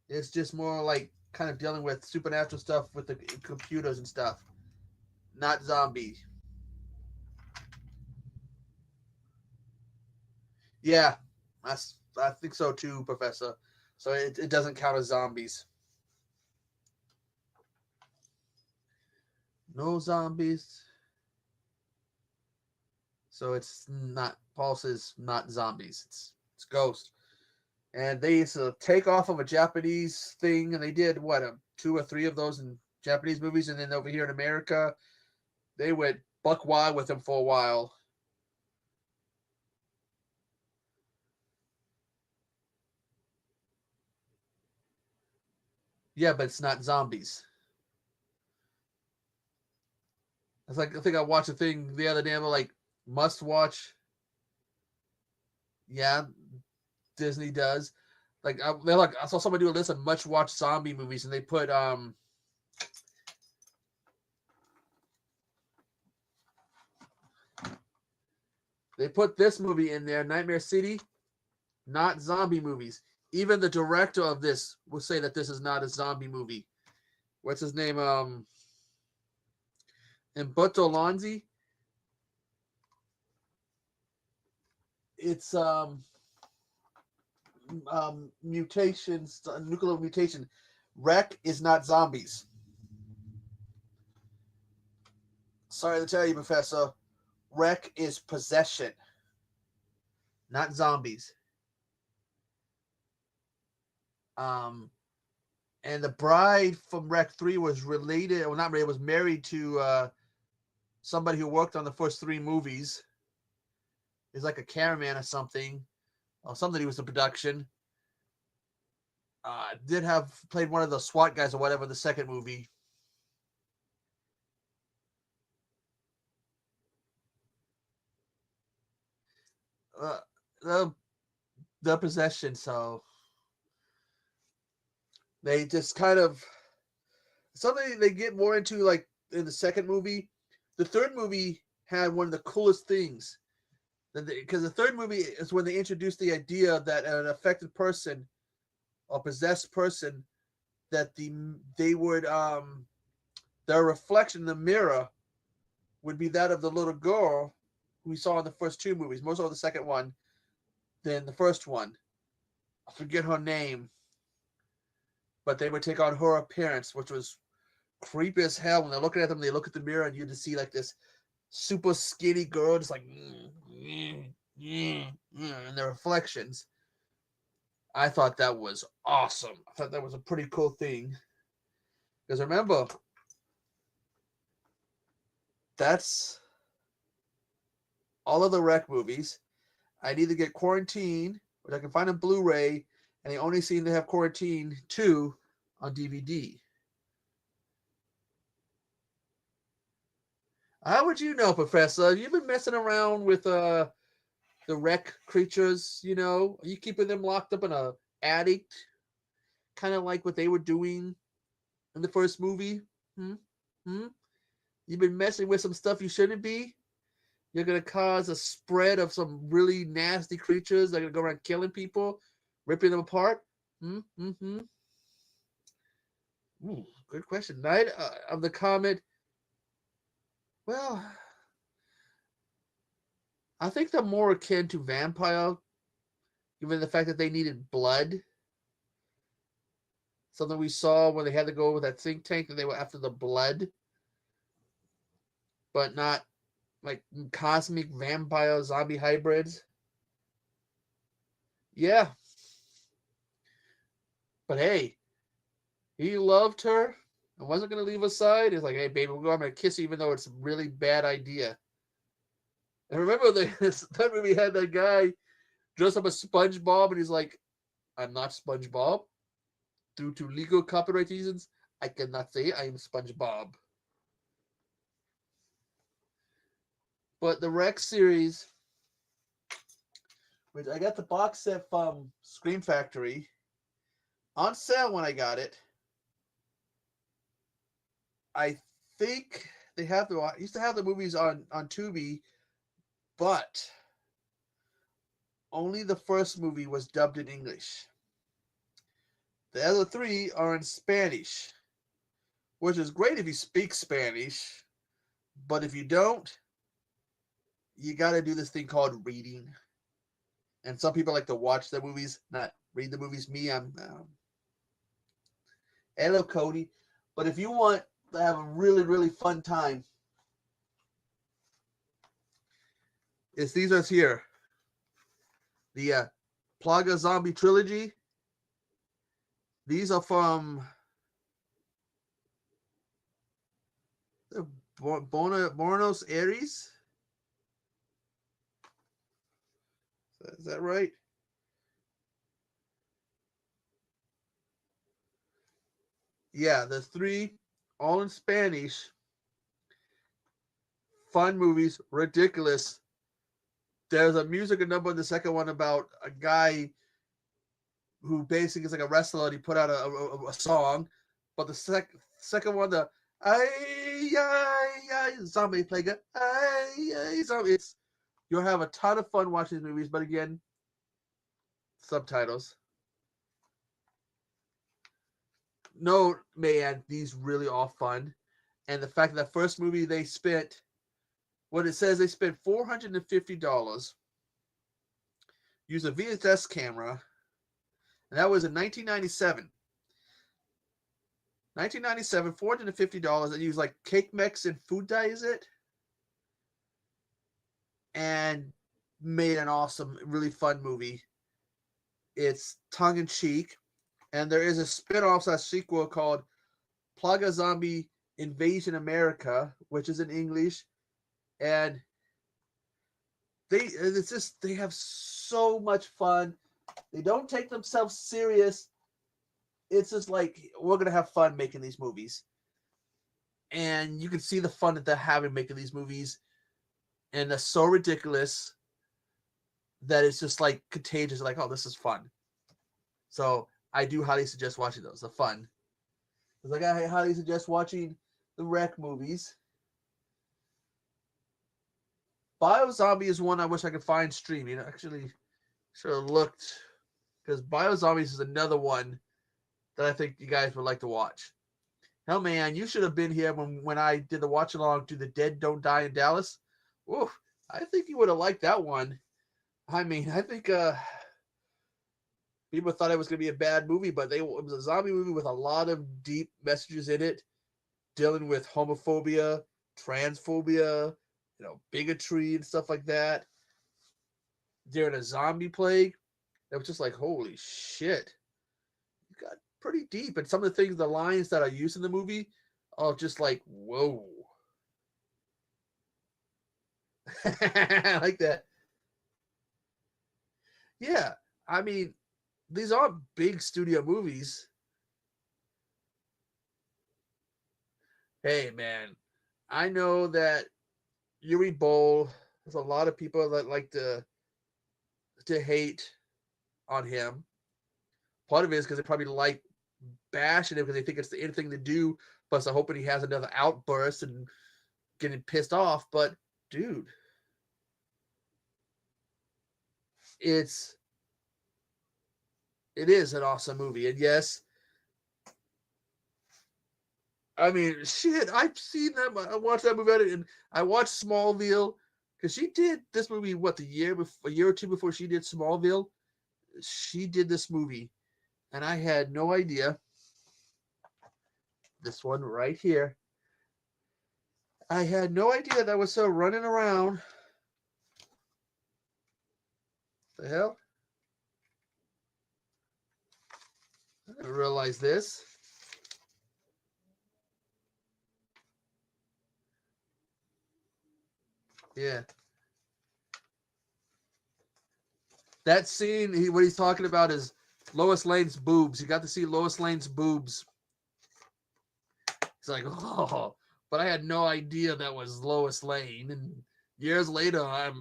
It's just more like kind of dealing with supernatural stuff with the computers and stuff. Not zombie. Yeah, I think so too, Professor. So it doesn't count as zombies. No zombies. So it's not. Paul says not zombies. It's ghosts. And they used to take off of a Japanese thing, and they did what 2 or 3 of those in Japanese movies, and then over here in America, they went buck wild with them for a while. Yeah, but it's not zombies. It's like I think I watched a thing the other day. I'm like, must watch. Yeah, Disney does. Like they're like I saw somebody do a list of much watched zombie movies, and they put this movie in there, Nightmare City, not zombie movies. Even the director of this will say that this is not a zombie movie. What's his name? Umberto Lonzi. It's mutations, nuclear mutation. Wreck is not zombies. Sorry to tell you, Professor. Wreck is possession, not zombies. And the bride from Wreck 3 was related, well, not related, was married to somebody who worked on the first 3 movies. He's like a cameraman or something, or something. He was in production. Did have played one of the SWAT guys or whatever in the second movie. The possession, so they just kind of something they get more into, like in the second movie. The third movie had one of the coolest things, because the third movie is when they introduced the idea that an affected person or possessed person, that they would their reflection in the mirror would be that of the little girl who we saw in the first 2 movies, more so the second one than the first one. I forget her name, but they would take on her appearance, which was creepy as hell. When they're looking at them, they look at the mirror, and you just see like this super skinny girl, just like in their reflections. I thought that was awesome. I thought that was a pretty cool thing. Because remember, that's all of the Wreck movies. I need to get Quarantine, which I can find on Blu-ray, and they only seem to have Quarantine 2 on DVD. How would you know, Professor? You've been messing around with the Wreck creatures, you know? Are you keeping them locked up in a attic? Kind of like what they were doing in the first movie? You've been messing with some stuff you shouldn't be? You're going to cause a spread of some really nasty creatures that are going to go around killing people, ripping them apart? Ooh, good question. Night of the Comet. Well, I think they're more akin to vampire, given the fact that they needed blood. Something we saw when they had to go with that think tank, that they were after the blood, but not like cosmic vampire zombie hybrids. Yeah. But hey, he loved her and wasn't going to leave her side. He's like, hey, baby, I'm going to kiss you, even though it's a really bad idea. And remember, that movie had that guy dressed up as SpongeBob, and he's like, I'm not SpongeBob. Due to legal copyright reasons, I cannot say I am SpongeBob. But the Rex series, which I got the box set from Scream Factory on sale when I got it. I think they have I used to have the movies on Tubi, but only the first movie was dubbed in English. The other three are in Spanish, which is great if you speak Spanish, but if you don't, you got to do this thing called reading. And some people like to watch the movies, not read the movies. Me, I'm hello, Cody. But if you want to have a really, really fun time, these are here. The Plaga Zombie Trilogy. These are from Buenos Aires. Is that right? Yeah, the three, all in Spanish. Fun movies, ridiculous. There's a music number in the second one about a guy who basically is like a wrestler and he put out a song. But the second one, the zombie plague, zombie. You'll have a ton of fun watching these movies, but again, subtitles. No, man, these really are fun. And the fact that first movie they spent, what it says, they spent $450, used a VHS camera, and that was in 1997. 1997, $450, and used like cake mix and food dye, is it? And made an awesome, really fun movie. It's tongue-in-cheek, and there is a spin-off / sequel called Plaga Zombie Invasion America, which is in English, and they have so much fun. They don't take themselves serious. It's just like, we're gonna have fun making these movies, and you can see the fun that they're having making these movies, and they're so ridiculous that it's just like contagious. Like, oh, this is fun. So I do highly suggest watching those. They're fun. It's like, I highly suggest watching the Wreck movies. Biozombie is one I wish I could find streaming. Actually, should have looked, because Biozombies is another one that I think you guys would like to watch. Hell, man, you should have been here when I did the watch along to The Dead Don't Die in Dallas. Oof, I think you would have liked that one. I mean, I think people thought it was going to be a bad movie, but it was a zombie movie with a lot of deep messages in it, dealing with homophobia, transphobia, bigotry and stuff like that. During a zombie plague, it was just like, holy shit. You got pretty deep. And some of the things, the lines that are used in the movie are just like, whoa. I like that. Yeah, I mean, these aren't big studio movies. Hey, man, I know that Yuri Bowl, there's a lot of people that like to hate on him. Part of it is because they probably like bashing him because they think it's the in thing to do. Plus, I'm hoping he has another outburst and getting pissed off. But, dude, it is an awesome movie. And yes, I mean, shit, I've seen them. I watched that movie, and I watched Smallville because she did this movie, a year or two before she did Smallville. She did this movie, and I had no idea. This one right here. I had no idea that was so running around. The hell? I didn't realize this. Yeah. That scene, what he's talking about is Lois Lane's boobs. You got to see Lois Lane's boobs. It's like, oh, but I had no idea that was Lois Lane. And years later, I'd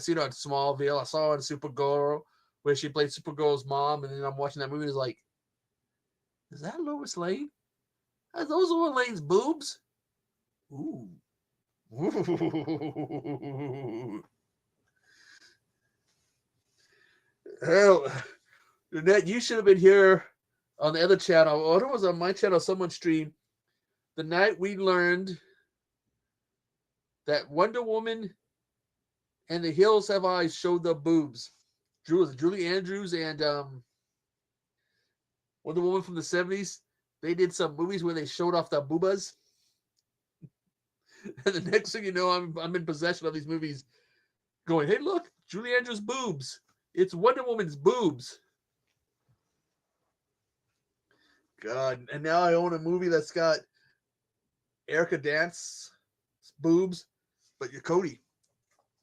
seen her on Smallville. I saw her on Supergirl, where she played Supergirl's mom. And then I'm watching that movie. It's like, Is that Lois Lane? Are those Lois Lane's boobs? Ooh. Ooh. Hell, Annette, you should have been here on the other channel. Or it was on my channel, someone streamed the night we learned that Wonder Woman and The Hills Have Eyes showed the boobs. Julie Andrews and Wonder Woman from the 70s. They did some movies where they showed off the boobas. And the next thing you know, I'm in possession of these movies going, hey, look, Julie Andrews' boobs. It's Wonder Woman's boobs. God, and now I own a movie that's got Erica Dance's boobs. But you, Cody,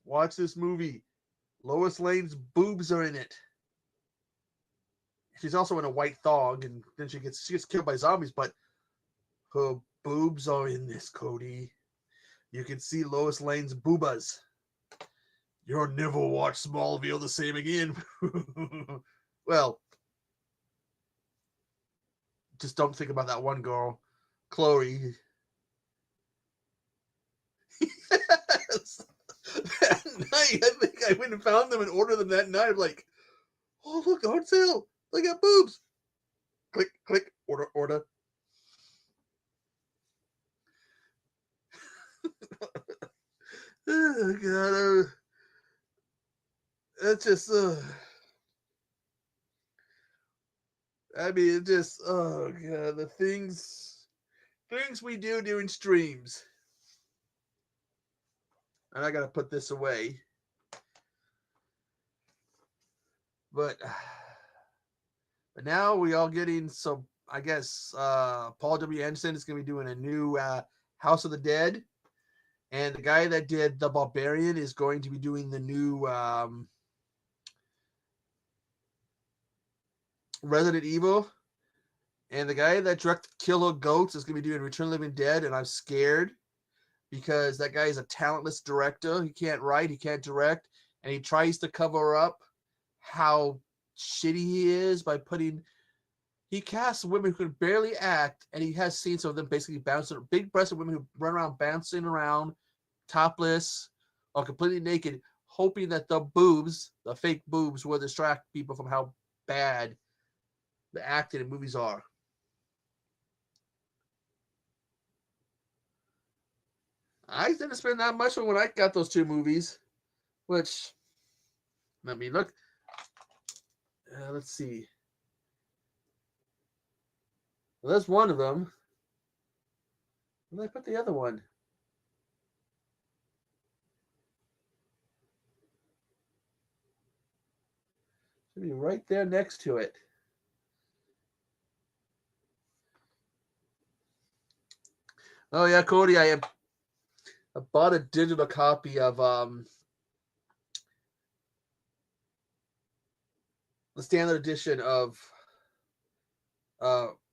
watch this movie. Lois Lane's boobs are in it. She's also in a white thong, and then she gets killed by zombies, but her boobs are in this, Cody. You can see Lois Lane's boobas. You'll never watch Smallville the same again. Well, just don't think about that one girl, Chloe. That night, I think I went and found them and ordered them that night. I'm like, oh, look, on sale. They got boobs. Click, click, order. Oh, God. It's just, I mean, it just, oh, God, the things we do during streams. And I got to put this away. But now we all getting some, I guess, Paul W. Anderson is going to be doing a new House of the Dead. And the guy that did The Barbarian is going to be doing the new Resident Evil. And the guy that directed Killer Goats is going to be doing Return of the Living Dead. And I'm scared because that guy is a talentless director. He can't write, he can't direct. And he tries to cover up how shitty he is by he casts women who can barely act, and he has scenes of them basically bouncing, big breasted women who run around bouncing around topless or completely naked, hoping that the fake boobs, will distract people from how bad the acting in movies are. I didn't spend that much when I got those two movies, which, let me look. Let's see. Well, that's one of them. Where did I put the other one? Should be right there next to it. Oh yeah, Cody, I bought a digital copy of the standard edition of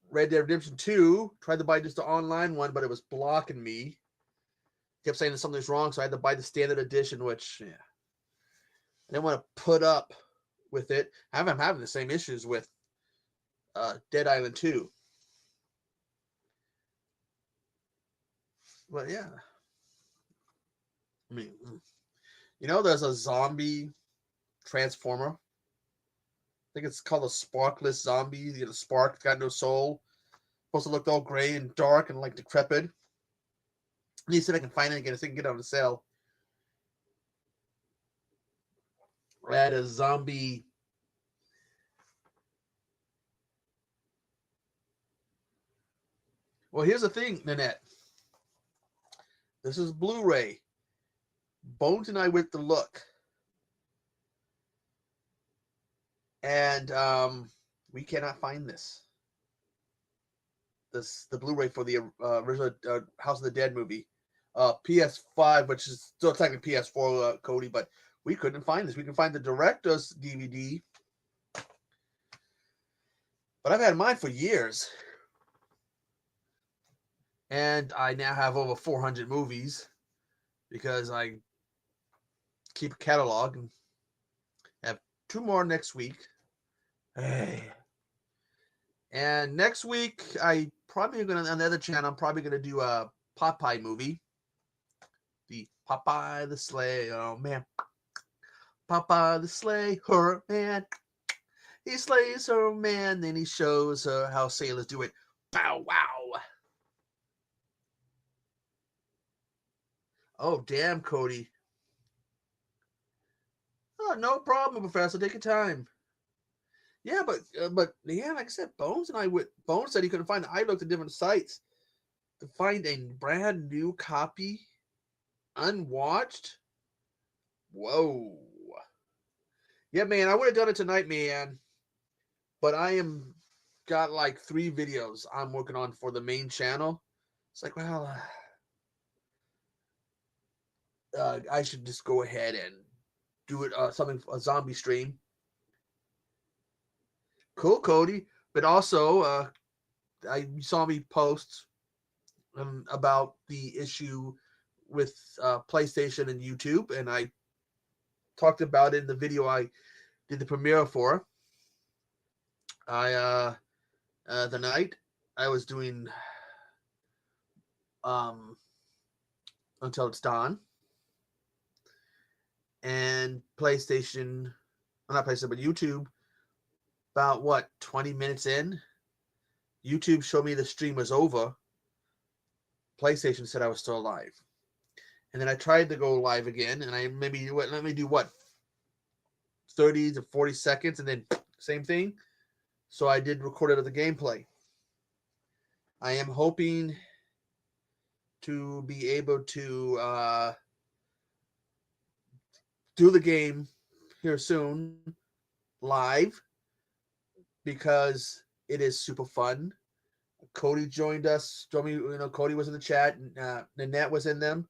Red Dead Redemption 2. Tried to buy just the online one, but it was blocking me. Kept saying that something's wrong, so I had to buy the standard edition, which, yeah, I didn't want to put up with it. I'm having the same issues with Dead Island 2. But yeah. I mean, there's a zombie transformer. I think it's called a sparkless zombie. The spark got no soul. Supposed to look all gray and dark and like decrepit. And he said I can find it again so I can get it on the sale. I had a zombie. Well, here's the thing, Nanette. This is Blu-ray. Bones and I went to look. And we cannot find this. The Blu-ray for the original House of the Dead movie. PS5, which is still technically PS4, Cody, but we couldn't find this. We can find the director's DVD. But I've had mine for years. And I now have over 400 movies because I keep a catalog and have 2 more next week. And And next week, I probably gonna on the other channel. I'm probably gonna do a Popeye movie, the Popeye the Sleigh. Oh man, Popeye the Sleigh, her man. He slays her man, then he shows her how sailors do it. Bow wow. Oh damn, Cody. Oh, no problem, Professor. Take your time. Yeah, but yeah, like I said, Bones said he couldn't find it. I looked at different sites to find a brand new copy, unwatched. Whoa. Yeah, man, I would have done it tonight, man. But I am got like 3 videos I'm working on for the main channel. It's like, well, I should just go ahead and do it something a zombie stream. Cool, Cody. But also, you saw me post about the issue with PlayStation and YouTube, and I talked about it in the video I did the premiere for. The night I was doing Until It's Dawn, and PlayStation, not PlayStation, but YouTube. About what 20 minutes in, YouTube showed me the stream was over. PlayStation said I was still alive. And then I tried to go live again, and I let me do what 30 to 40 seconds, and then same thing. So I did record it of the gameplay. I am hoping to be able to do the game here soon live, because it is super fun. Cody joined us. Cody was in the chat, and Nanette was in them.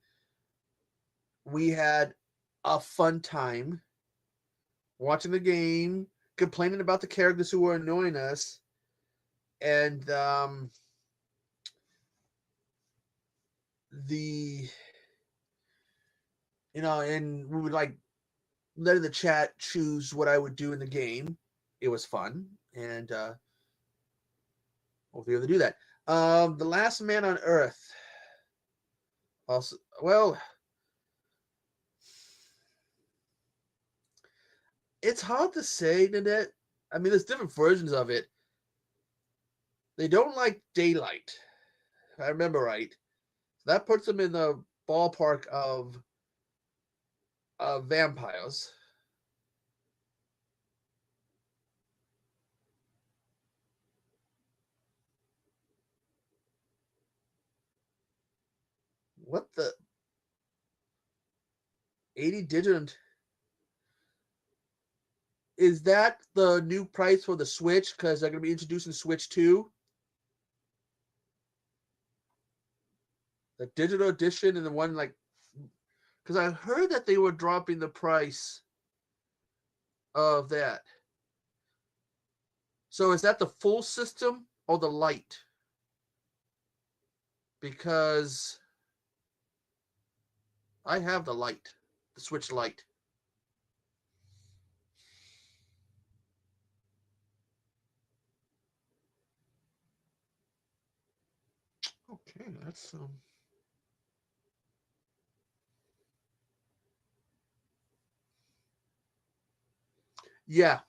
We had a fun time watching the game, complaining about the characters who were annoying us, and and we would like letting the chat choose what I would do in the game. It was fun, and we'll be able to do that. The Last Man on Earth. Also, well, it's hard to say, Nanette. I mean, there's different versions of it. They don't like daylight, if I remember right. That puts them in the ballpark of vampires. What the 80 digit? Is that the new price for the Switch? Because they're going to be introducing Switch 2. The digital edition and the one like, because I heard that they were dropping the price of that. So is that the full system or the light? Because I have the light, the Switch Lite. Okay, that's yeah.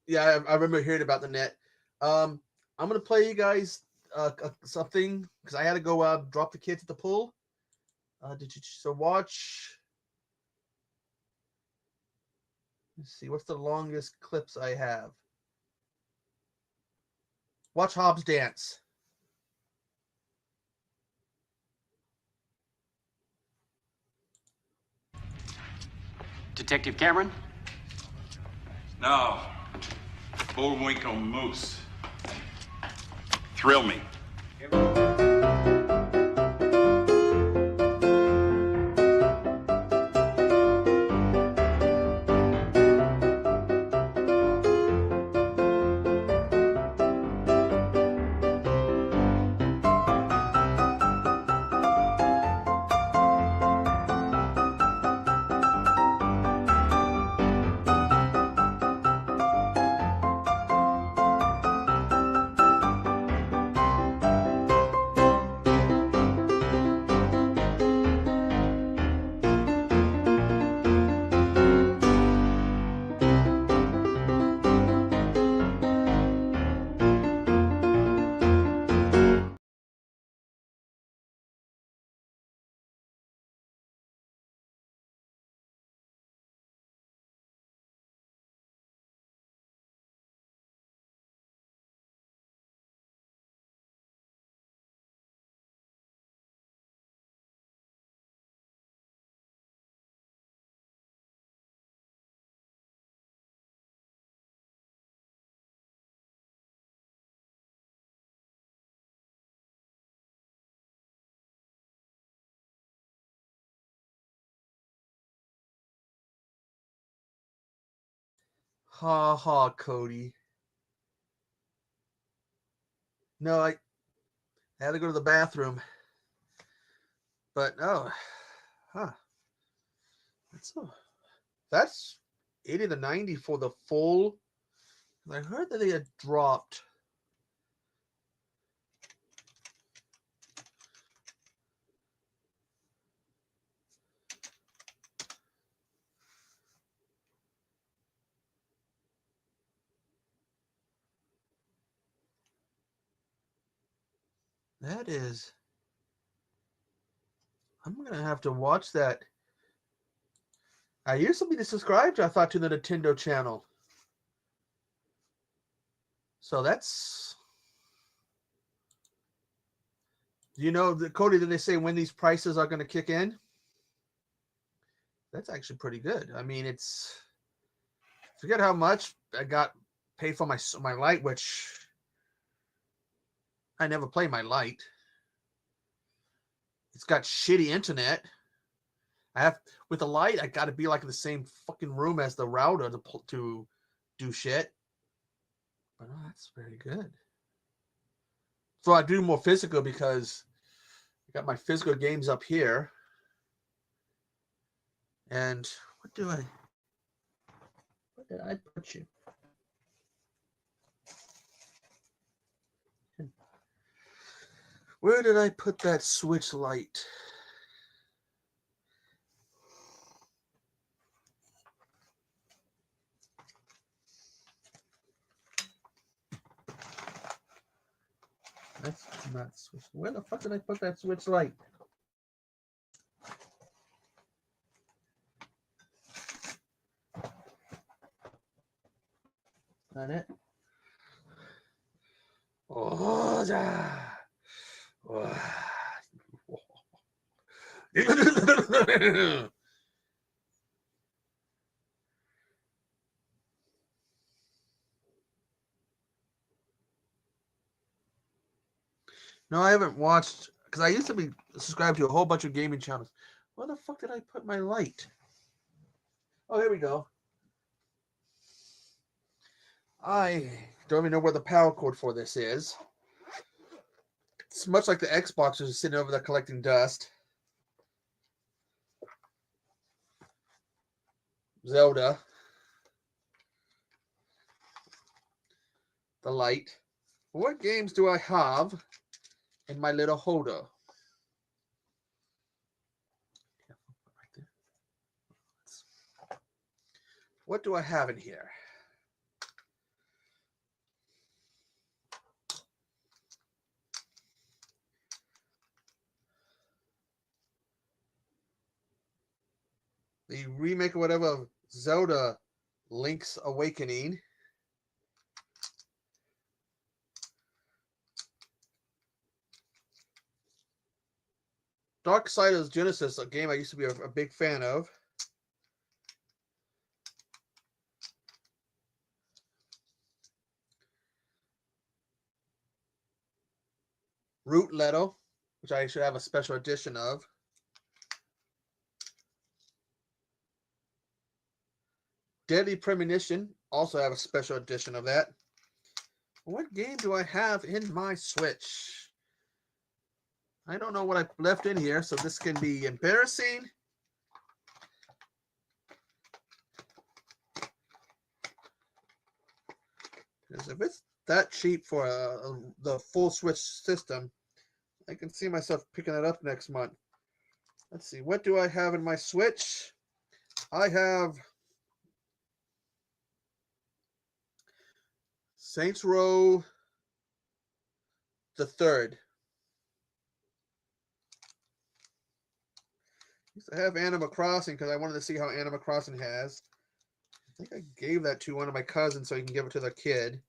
Yeah, I remember hearing about the net. I'm gonna play you guys something because I had to go drop the kids at the pool. So watch. Let's see, what's the longest clips I have? Watch Hobbs dance. Detective Cameron? No. Bullwinkle Moose. Thrill me. Ha ha, Cody. No, I had to go to the bathroom. But oh, huh. That's 80 to 90 for the full. I heard that they had dropped. That is. I'm going to have to watch that. I used to be subscribed, I thought, to the Nintendo channel. So that's. You know, Cody, did they say when these prices are going to kick in? That's actually pretty good. I mean, it's. Forget how much I got paid for my light, which I never play my light. It's got shitty internet. I have with the light, I got to be like in the same fucking room as the router to do shit. But oh, that's very good. So I do more physical because I got my physical games up here. And what did I put you? Where did I put that Switch light? That's not Switch. Where the fuck did I put that Switch light? Not it. Oh, No, I haven't watched because I used to be subscribed to a whole bunch of gaming channels. Where the fuck did I put my light? Oh, here we go. I don't even know where the power cord for this is. It's much like the Xbox is sitting over there collecting dust. Zelda. The light. What games do I have in my little holder? What do I have in here? The remake or whatever of Zelda Link's Awakening. Darksiders Genesis, a game I used to be a big fan of. Root Leto, which I should have a special edition of. Deadly Premonition, also have a special edition of that. What game do I have in my Switch? I don't know what I left in here, so this can be embarrassing. Because if it's that cheap for the full Switch system, I can see myself picking it up next month. Let's see, what do I have in my Switch? I have Saints Row the Third. Used to have Animal Crossing because I wanted to see how Animal Crossing has. I think I gave that to one of my cousins so he can give it to their kid.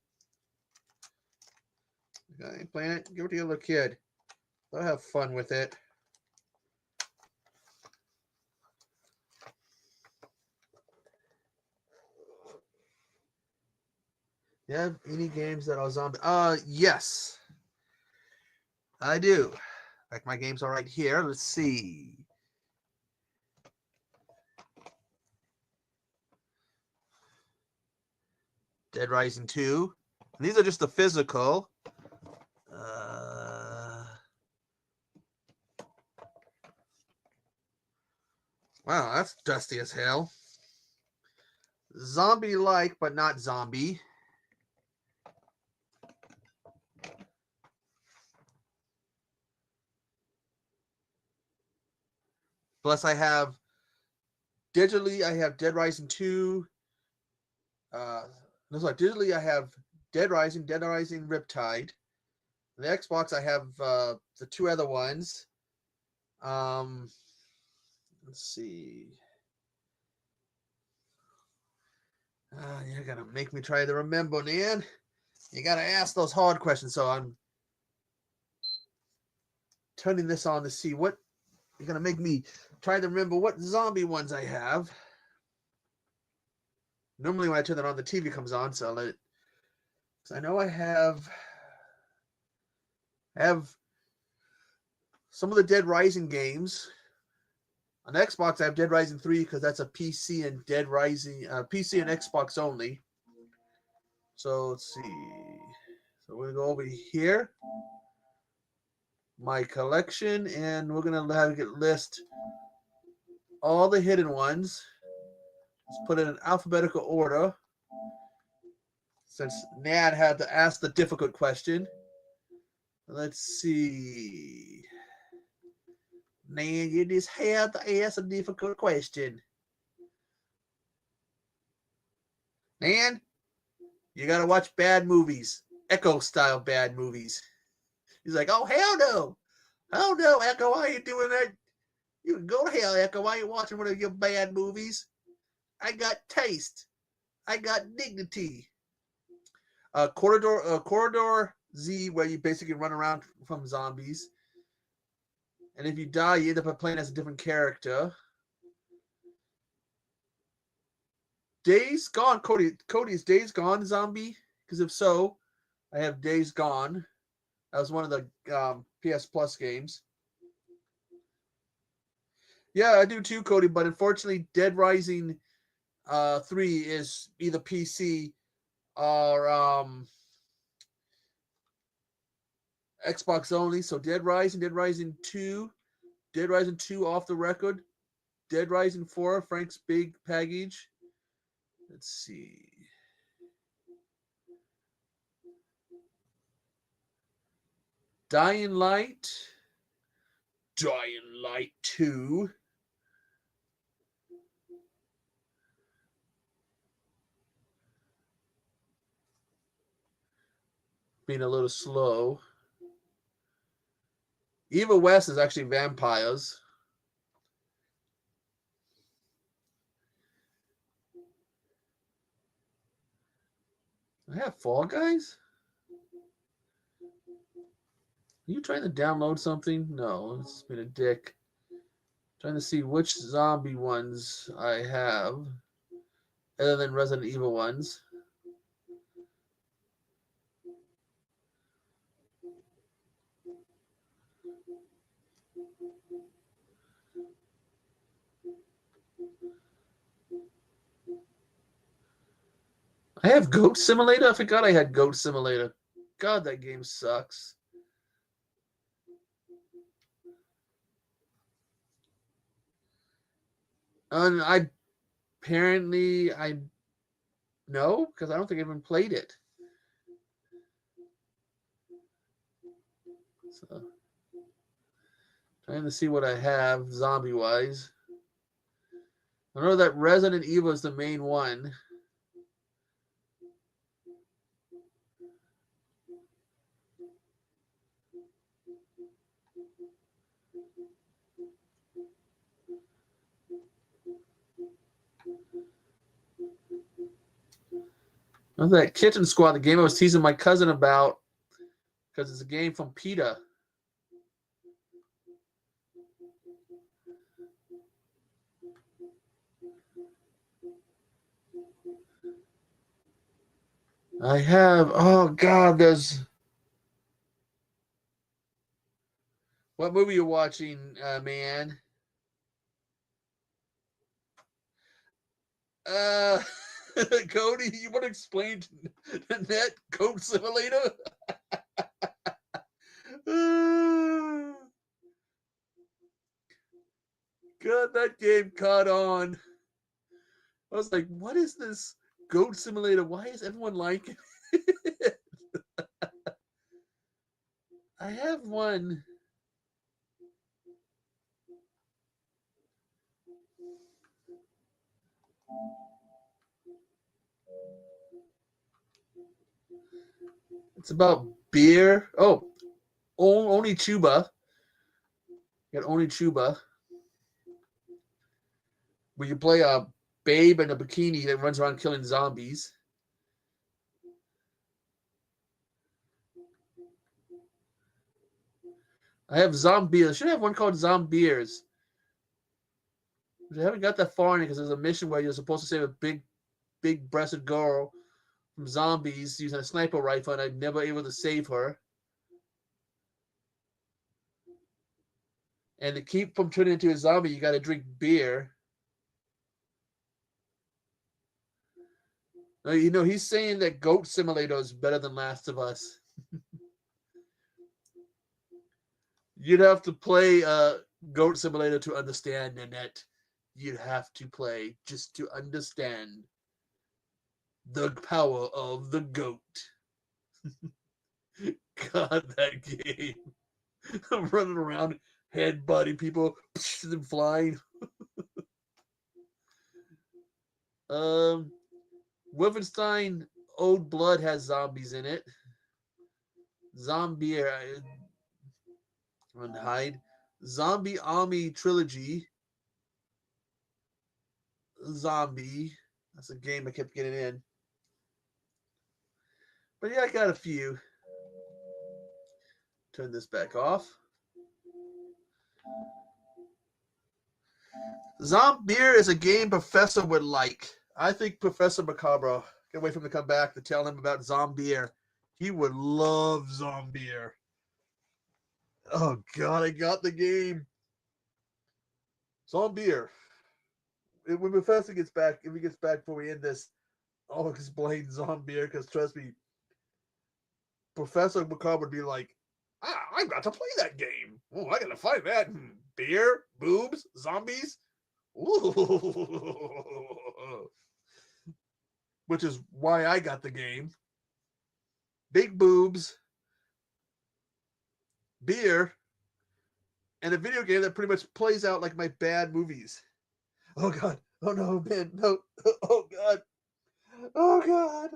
I ain't playing it. Give it to your little kid. They'll have fun with it. You have any games that are zombie? Yes. I do. Like my games are right here. Let's see. Dead Rising 2. And these are just the physical. Wow, that's dusty as hell. Zombie-like, but not zombie. Plus, I have digitally, I have Dead Rising 2. Digitally, I have Dead Rising Riptide. The Xbox, I have the two other ones. Let's see. You gotta make me try to remember, man. You gotta ask those hard questions. So I'm turning this on to see what you're gonna make me try to remember what zombie ones I have. Normally when I turn that on, the TV comes on, so I'll let it. So I know I have some of the Dead Rising games. On Xbox, I have Dead Rising 3 because that's a PC and Dead Rising PC and Xbox only. So let's see. So we're gonna go over here, my collection, and we're gonna have it list all the hidden ones. Let's put it in alphabetical order. Since Nad had to ask the difficult question. Let's see. Nan, you just had to ask a difficult question. Nan, you gotta watch bad movies. Echo style bad movies. He's like, oh hell no. Oh no, Echo, why are you doing that? You can go to hell, Echo. Why are you watching one of your bad movies? I got taste. I got dignity. Corridor Z, where you basically run around from zombies. And if you die, you end up playing as a different character. Days Gone, Cody. Is Days Gone zombie? Because if so, I have Days Gone. That was one of the PS Plus games. Yeah, I do too, Cody. But unfortunately, Dead Rising 3 is either PC or Xbox only. So Dead Rising 2, Dead Rising 2 off the record, Dead Rising 4, Frank's big package. Let's see. Dying Light 2. Being a little slow. Evil West is actually vampires. I have Fall Guys? Are you trying to download something? No, it's been a dick. Trying to see which zombie ones I have other than Resident Evil ones. I have Goat Simulator? I forgot I had Goat Simulator. God, that game sucks. And I know, because I don't think I even played it. So, trying to see what I have zombie-wise. I know that Resident Evil is the main one. I know that Kitchen Squad, the game I was teasing my cousin about, because it's a game from PETA. I have, oh God, there's. What movie you watching, man? Cody, you want to explain to Net Goat Simulator? God, that game caught on. I was like, what is this Goat Simulator? Why is everyone liking it? I have one. It's about beer. Oh, Only Chuba. Got Only Chuba. Where you play a babe in a bikini that runs around killing zombies. I have Zombie. I should have one called Zombiers. I haven't got that far in it because there's a mission where you're supposed to save a big breasted girl from zombies using a sniper rifle, and I'm never able to save her. And to keep from turning into a zombie, you got to drink beer. Now, he's saying that Goat Simulator is better than Last of Us. You'd have to play Goat Simulator to understand, Nanette. You'd have to play just to understand the power of the goat. God, that game. I'm running around, headbutting people, them flying. Wolfenstein Old Blood has zombies in it. Zombie hide. Zombie Army Trilogy. Zombie. That's a game I kept getting in. But yeah, I got a few. Turn this back off. Zombier is a game Professor would like. I think Professor Macabre, can't wait for him to come back to tell him about Zombier. He would love Zombier. Oh God, I got the game. Zombier. When Professor gets back, if he gets back before we end this, I'll explain Zombier because trust me, Professor Macabre would be like, I've got to play that game. Oh, I gotta find that. Beer, boobs, zombies. Ooh. Which is why I got the game. Big boobs, beer, and a video game that pretty much plays out like my bad movies. Oh God. Oh no, man. No. Oh God. Oh God.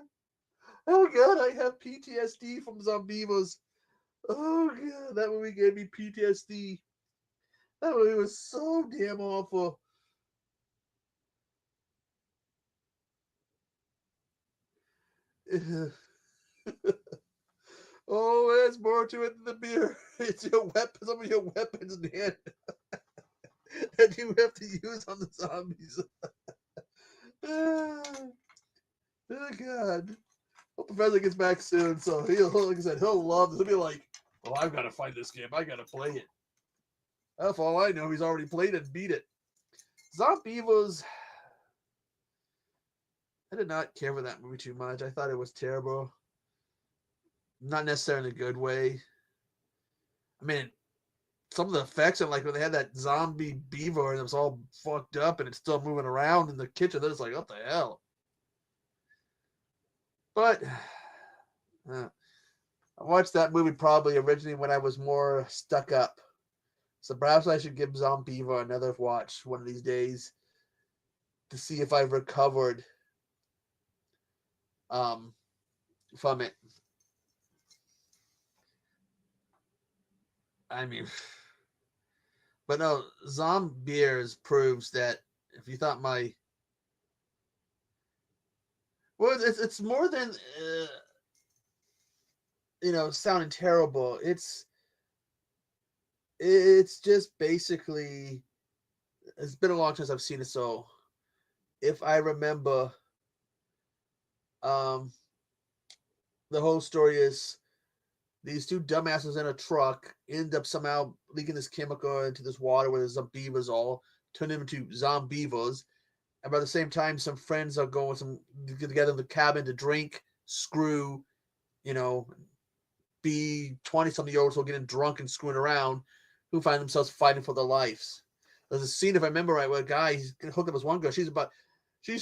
Oh God, I have PTSD from Zombivos. Oh God, that movie gave me PTSD. That movie was so damn awful. Oh, there's more to it than the beer. It's your weapon, some of your weapons, Dan, that you have to use on the zombies. Oh God. Hope Professor gets back soon, so like I said, he'll love this. He'll be like, "Oh, I've got to find this game. I got to play it." That's all I know. He's already played it and beat it. Zombivos. I did not care for that movie too much. I thought it was terrible. Not necessarily in a good way. I mean, some of the effects, and like when they had that zombie beaver and it was all fucked up and it's still moving around in the kitchen, they're just like, what the hell? But I watched that movie probably originally when I was more stuck up. So perhaps I should give Zombieva another watch one of these days to see if I've recovered from it. I mean, but no, Zombiers proves that if you thought my it's more than sounding terrible. It's just basically, it's been a long time since I've seen it, so if I remember, the whole story is these two dumbasses in a truck end up somehow leaking this chemical into this water where the Zombivas all turn them into Zombivas, And by the same time, some friends are going get together in the cabin to drink, screw, be 20-something-year-olds who are getting drunk and screwing around, who find themselves fighting for their lives. There's a scene, if I remember right, where a guy, he's hooked up with one girl. She's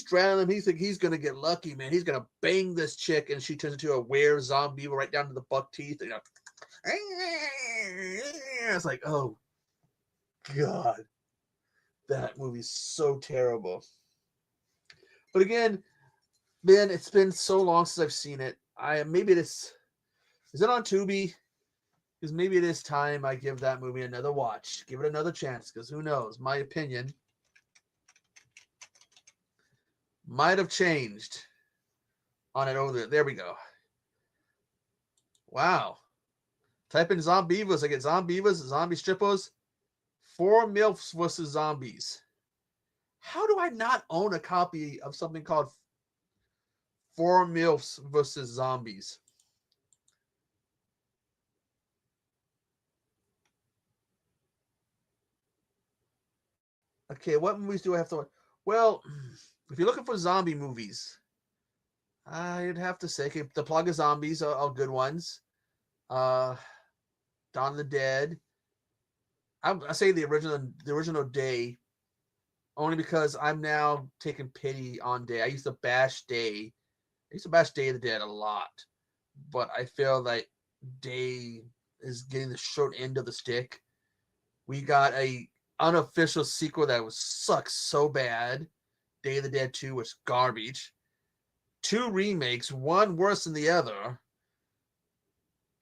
straddling him. He thinks he's going to get lucky, man. He's going to bang this chick, and she turns into a were-zombie right down to the buck teeth. And, it's like, oh, God. That movie's so terrible. But again, man, it's been so long since I've seen it. Is it on Tubi? Because maybe it is time I give that movie another watch. Give it another chance, because who knows? My opinion might have changed on it over there. There we go. Wow. Type in Zombivas. I get Zombivas, zombie strippers, 4 MILFs versus zombies. How do I not own a copy of something called 4 MILFs versus zombies? Okay, what movies do I have to watch? Well, if you're looking for zombie movies, I'd have to say The Plug of Zombies are good ones. Dawn of the Dead. I say the original Day, only because I'm now taking pity on Day. I used to bash Day of the Dead a lot, but I feel like Day is getting the short end of the stick. We got a unofficial sequel that sucks so bad. Day of the Dead 2 was garbage. 2 remakes, one worse than the other.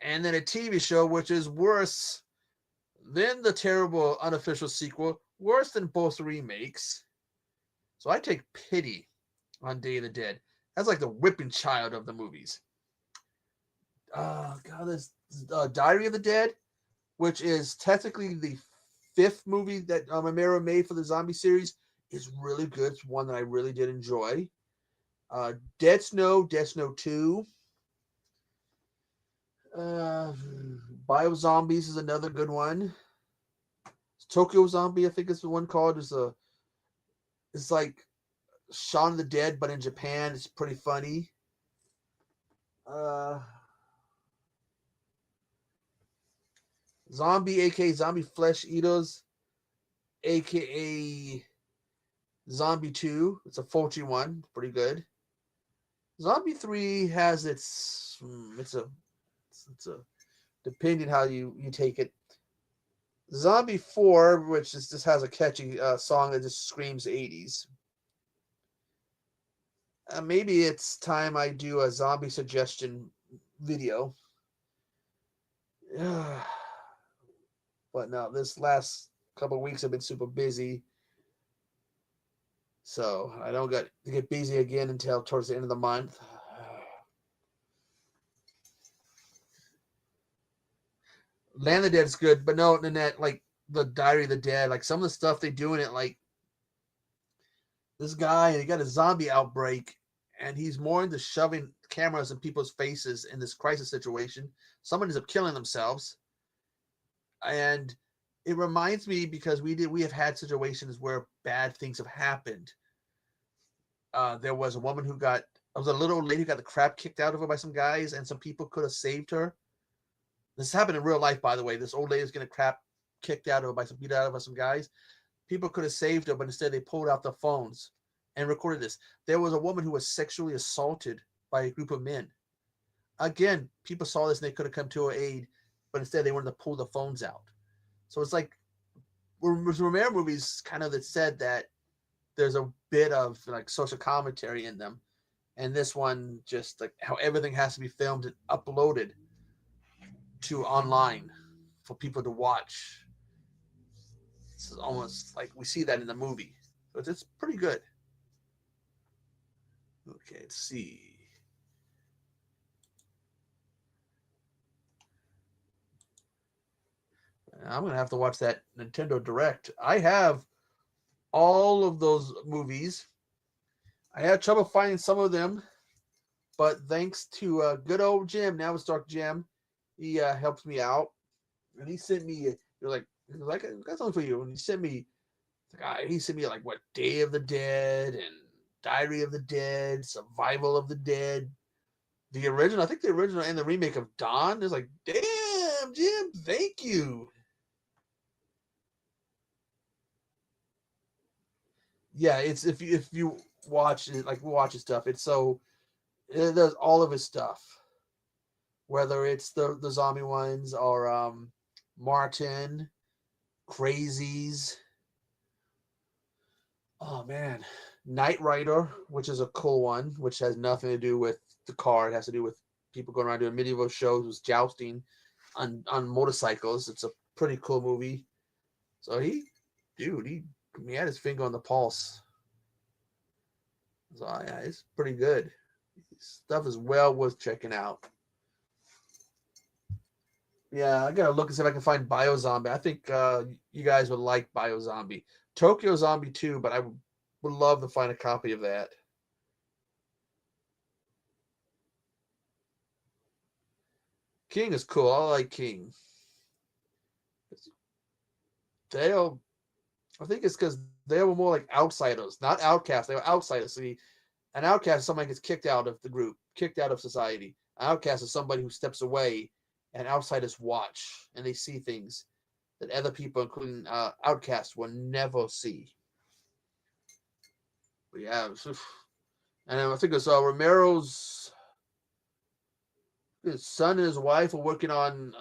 And then a TV show which is worse than the terrible unofficial sequel, worse than both remakes. So I take pity on Day of the Dead. That's like the whipping child of the movies. God, there's Diary of the Dead, which is technically the 5th movie that Romero made for the zombie series, is really good. It's one that I really did enjoy. Dead Snow 2. Bio Zombies is another good one. Tokyo Zombie, I think is the one called. It's like Shaun of the Dead, but in Japan. It's pretty funny. Zombie, aka Zombie Flesh Eaters, aka Zombie 2. It's a Fulci one. Pretty good. Zombie 3 has it's a depending how you take it. Zombie 4, which just has a catchy song that just screams 80s. Maybe it's time I do a zombie suggestion video. But no, this last couple of weeks I've been super busy. So I don't get busy again until towards the end of the month. Land of the Dead is good, but no, Nanette, like the Diary of the Dead, like some of the stuff they do in it, like this guy, he got a zombie outbreak, and he's more into shoving cameras in people's faces in this crisis situation. Someone ends up killing themselves. And it reminds me, because we have had situations where bad things have happened. There was a woman was a little old lady who got the crap kicked out of her by some guys, and some people could have saved her. This happened in real life, by the way. This old lady was getting crap kicked out of her beat out of her some guys. People could have saved her, but instead they pulled out their phones and recorded this. There was a woman who was sexually assaulted by a group of men. Again, people saw this and they could have come to her aid, but instead they wanted to pull the phones out. So it's like Romero movies kind of that said that there's a bit of like social commentary in them, and this one just like how everything has to be filmed and uploaded to online for people to watch. It's almost like we see that in the movie, but it's pretty good. Okay, let's see. I'm gonna have to watch that Nintendo Direct. I have all of those movies. I had trouble finding some of them, but thanks to good old Jim, now it's Dark Jim, he helped me out, and he sent me. I got something for you, and he sent me He sent me like what Day of the Dead and Diary of the Dead, Survival of the Dead. The original, I think the original and the remake of Dawn is like, damn, Jim, thank you. Yeah, it's if you watch it, like watch his stuff, it does all of his stuff, whether it's the zombie ones or Martin, Crazies. Oh man, Knight Rider, which is a cool one, which has nothing to do with the car. It has to do with people going around doing medieval shows with jousting on motorcycles. It's a pretty cool movie. So he had his finger on the pulse. So yeah, it's pretty good. Stuff is well worth checking out. Yeah, I gotta look and see if I can find Biozombie. I think you guys would like Biozombie. Tokyo Zombie 2, but I would love to find a copy of that. King is cool. I like King. I think it's because they were more like outsiders, not outcasts. They were outsiders. See, an outcast is somebody who gets kicked out of the group, kicked out of society. An outcast is somebody who steps away, and outsiders watch and they see things that other people, including outcasts, will never see. But yeah, and I think it's Romero's his son and his wife were working on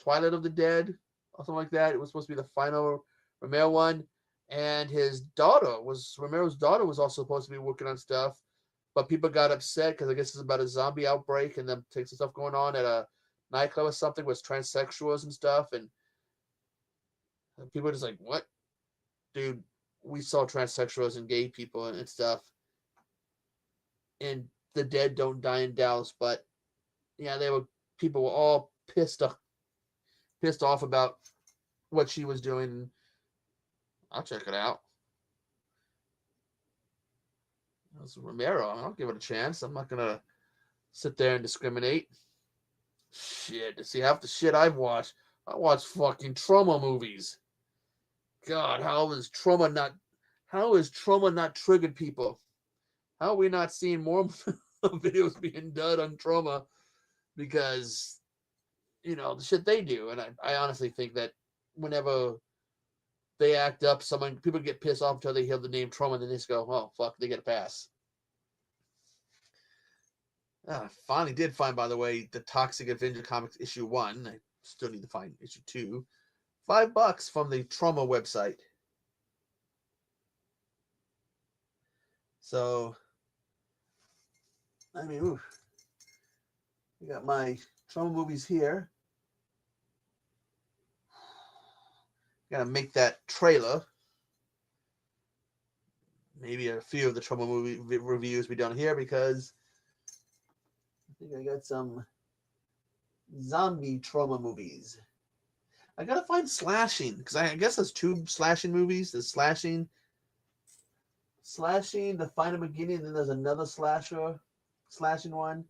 Twilight of the Dead or something like that. It was supposed to be the final Romero one, and Romero's daughter was also supposed to be working on stuff, but people got upset because I guess it's about a zombie outbreak and them takes some stuff going on at a nightclub or something with transsexuals and stuff, and people are just like, "What, dude? We saw transsexuals and gay people and stuff, and the dead don't die in Dallas." But yeah, people were all pissed off about what she was doing. I'll check it out. It's Romero. I'll give it a chance. I'm not gonna sit there and discriminate. Shit, to see half the shit I've watched. I watch fucking trauma movies. God, how is trauma not triggered people? How are we not seeing more videos being done on trauma because the shit they do? And I honestly think that whenever they act up, people get pissed off until they hear the name trauma, and then they just go, "Oh fuck," they get a pass. I finally did find, by the way, the Toxic Avenger Comics issue 1. I still need to find issue 2. $5 from the Trauma website. So, I mean, I got my Trauma movies here. Gotta make that trailer. Maybe a few of the Trauma movie reviews be done here because I think I got some zombie trauma movies. I gotta find Slashing because I guess there's 2 slashing movies. There's Slashing, The Final Beginning, and then there's another slashing one.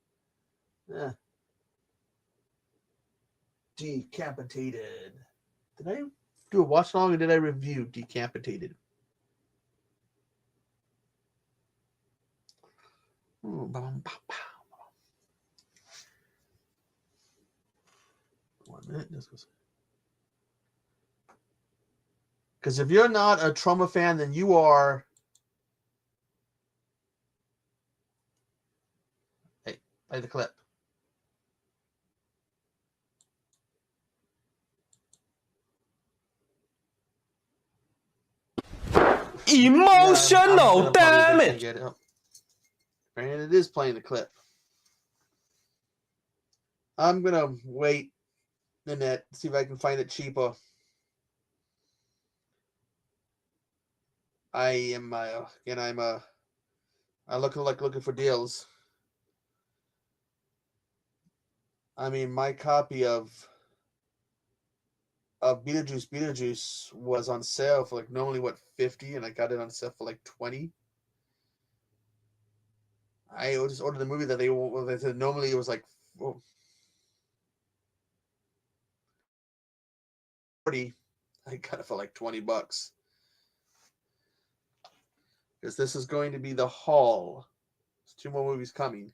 Yeah. Decapitated. Did I do a watch along or did I review Decapitated? Ooh, 1 minute. Because if you're not a trauma fan, then you are. Hey, play the clip. Emotional damage. And it is playing the clip. I'm gonna wait the net, see if I can find it cheaper. I'm looking for deals. I mean, my copy of Beetlejuice was on sale for like normally what 50, and I got it on sale for like 20. I just ordered the movie that they said normally it was like 40. I got it for like $20. because this is going to be the haul. There's 2 more movies coming.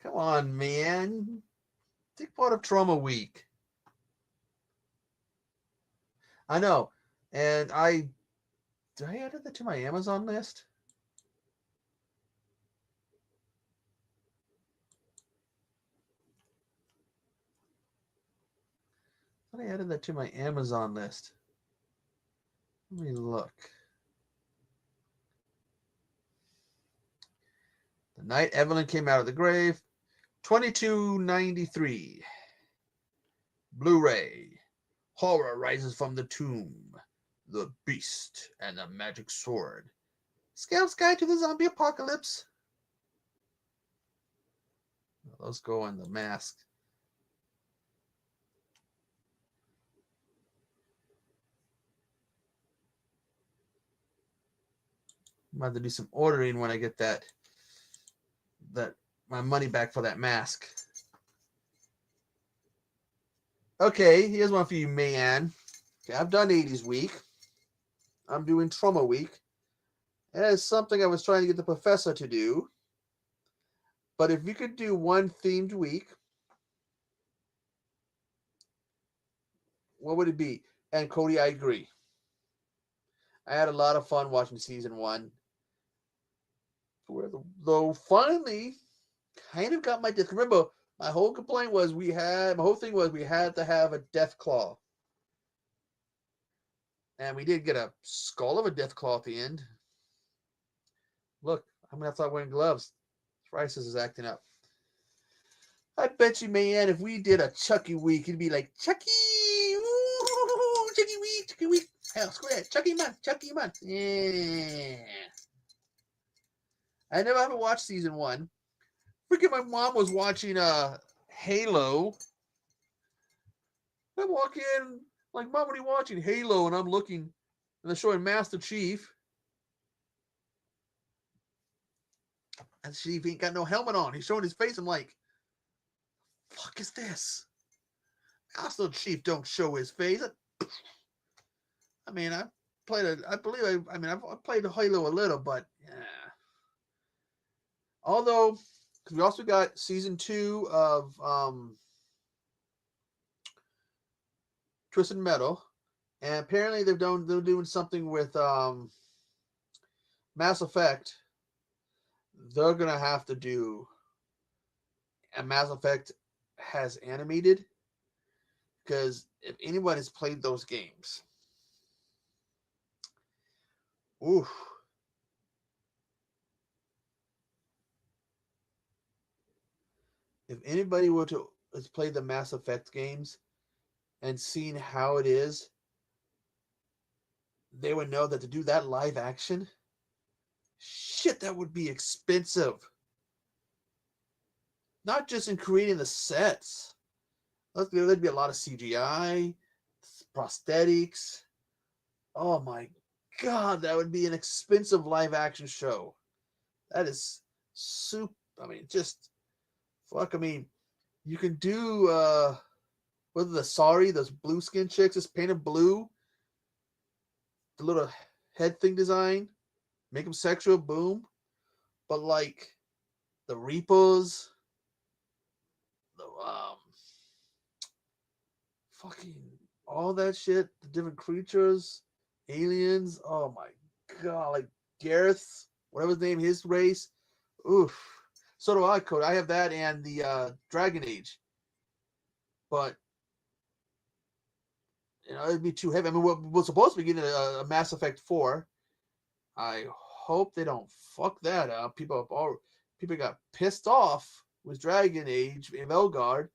Come on, man. Take part of Trauma Week. I know. And did I add that to my Amazon list? I thought I added that to my Amazon list. Let me look. The Night Evelyn Came Out of the Grave, $22.93. Blu-ray. Horror Rises from the Tomb. The Beast and the Magic Sword. Scout's Guide to the Zombie Apocalypse. Those go on the mask. I'm about to do some ordering when I get that my money back for that mask. Okay, here's one for you, man. Okay, I've done 80s week. I'm doing Trauma week. And it's something I was trying to get the professor to do. But if you could do one themed week, what would it be? And Cody, I agree. I had a lot of fun watching season 1. Though finally kind of got my death. Remember, my whole complaint was we had to have a death claw. And we did get a skull of a death claw at the end. Look, I'm gonna have to start wearing gloves. Rices is acting up. I bet you, man, if we did a Chucky week, it'd be like Chucky, ooh, Chucky week. Hell, screw that, Chucky month. Yeah. I haven't watched season 1. Freaking my mom was watching Halo. I walk in like, Mom, what are you watching? Halo, and I'm looking, and they're showing Master Chief. And Chief ain't got no helmet on. He's showing his face. I'm like, fuck is this? Master Chief don't show his face. I mean, I've played Halo a little, but yeah. Although, because we also got season 2 of Twisted Metal, and apparently they're doing something with Mass Effect. They're gonna have to do, and Mass Effect has animated, because if anyone has played those games, oof. If anybody were to has played the Mass Effect games and seen how it is, they would know that to do that live action, shit, that would be expensive. Not just in creating the sets. There'd be a lot of CGI, prosthetics. Oh my God, that would be an expensive live action show. That is super. I mean, just fuck. I mean, you can do whether those blue skin chicks is painted blue, the little head thing design, make them sexual, boom. But like the Reapers, the fucking all that shit, the different creatures, aliens. Oh my God, like Gareth, whatever his name, his race. Oof. So do I, Code. I have that and the Dragon Age. But it'd be too heavy. I mean, we're supposed to be getting a Mass Effect 4. I hope they don't fuck that up. People got pissed off with Dragon Age and Velgard,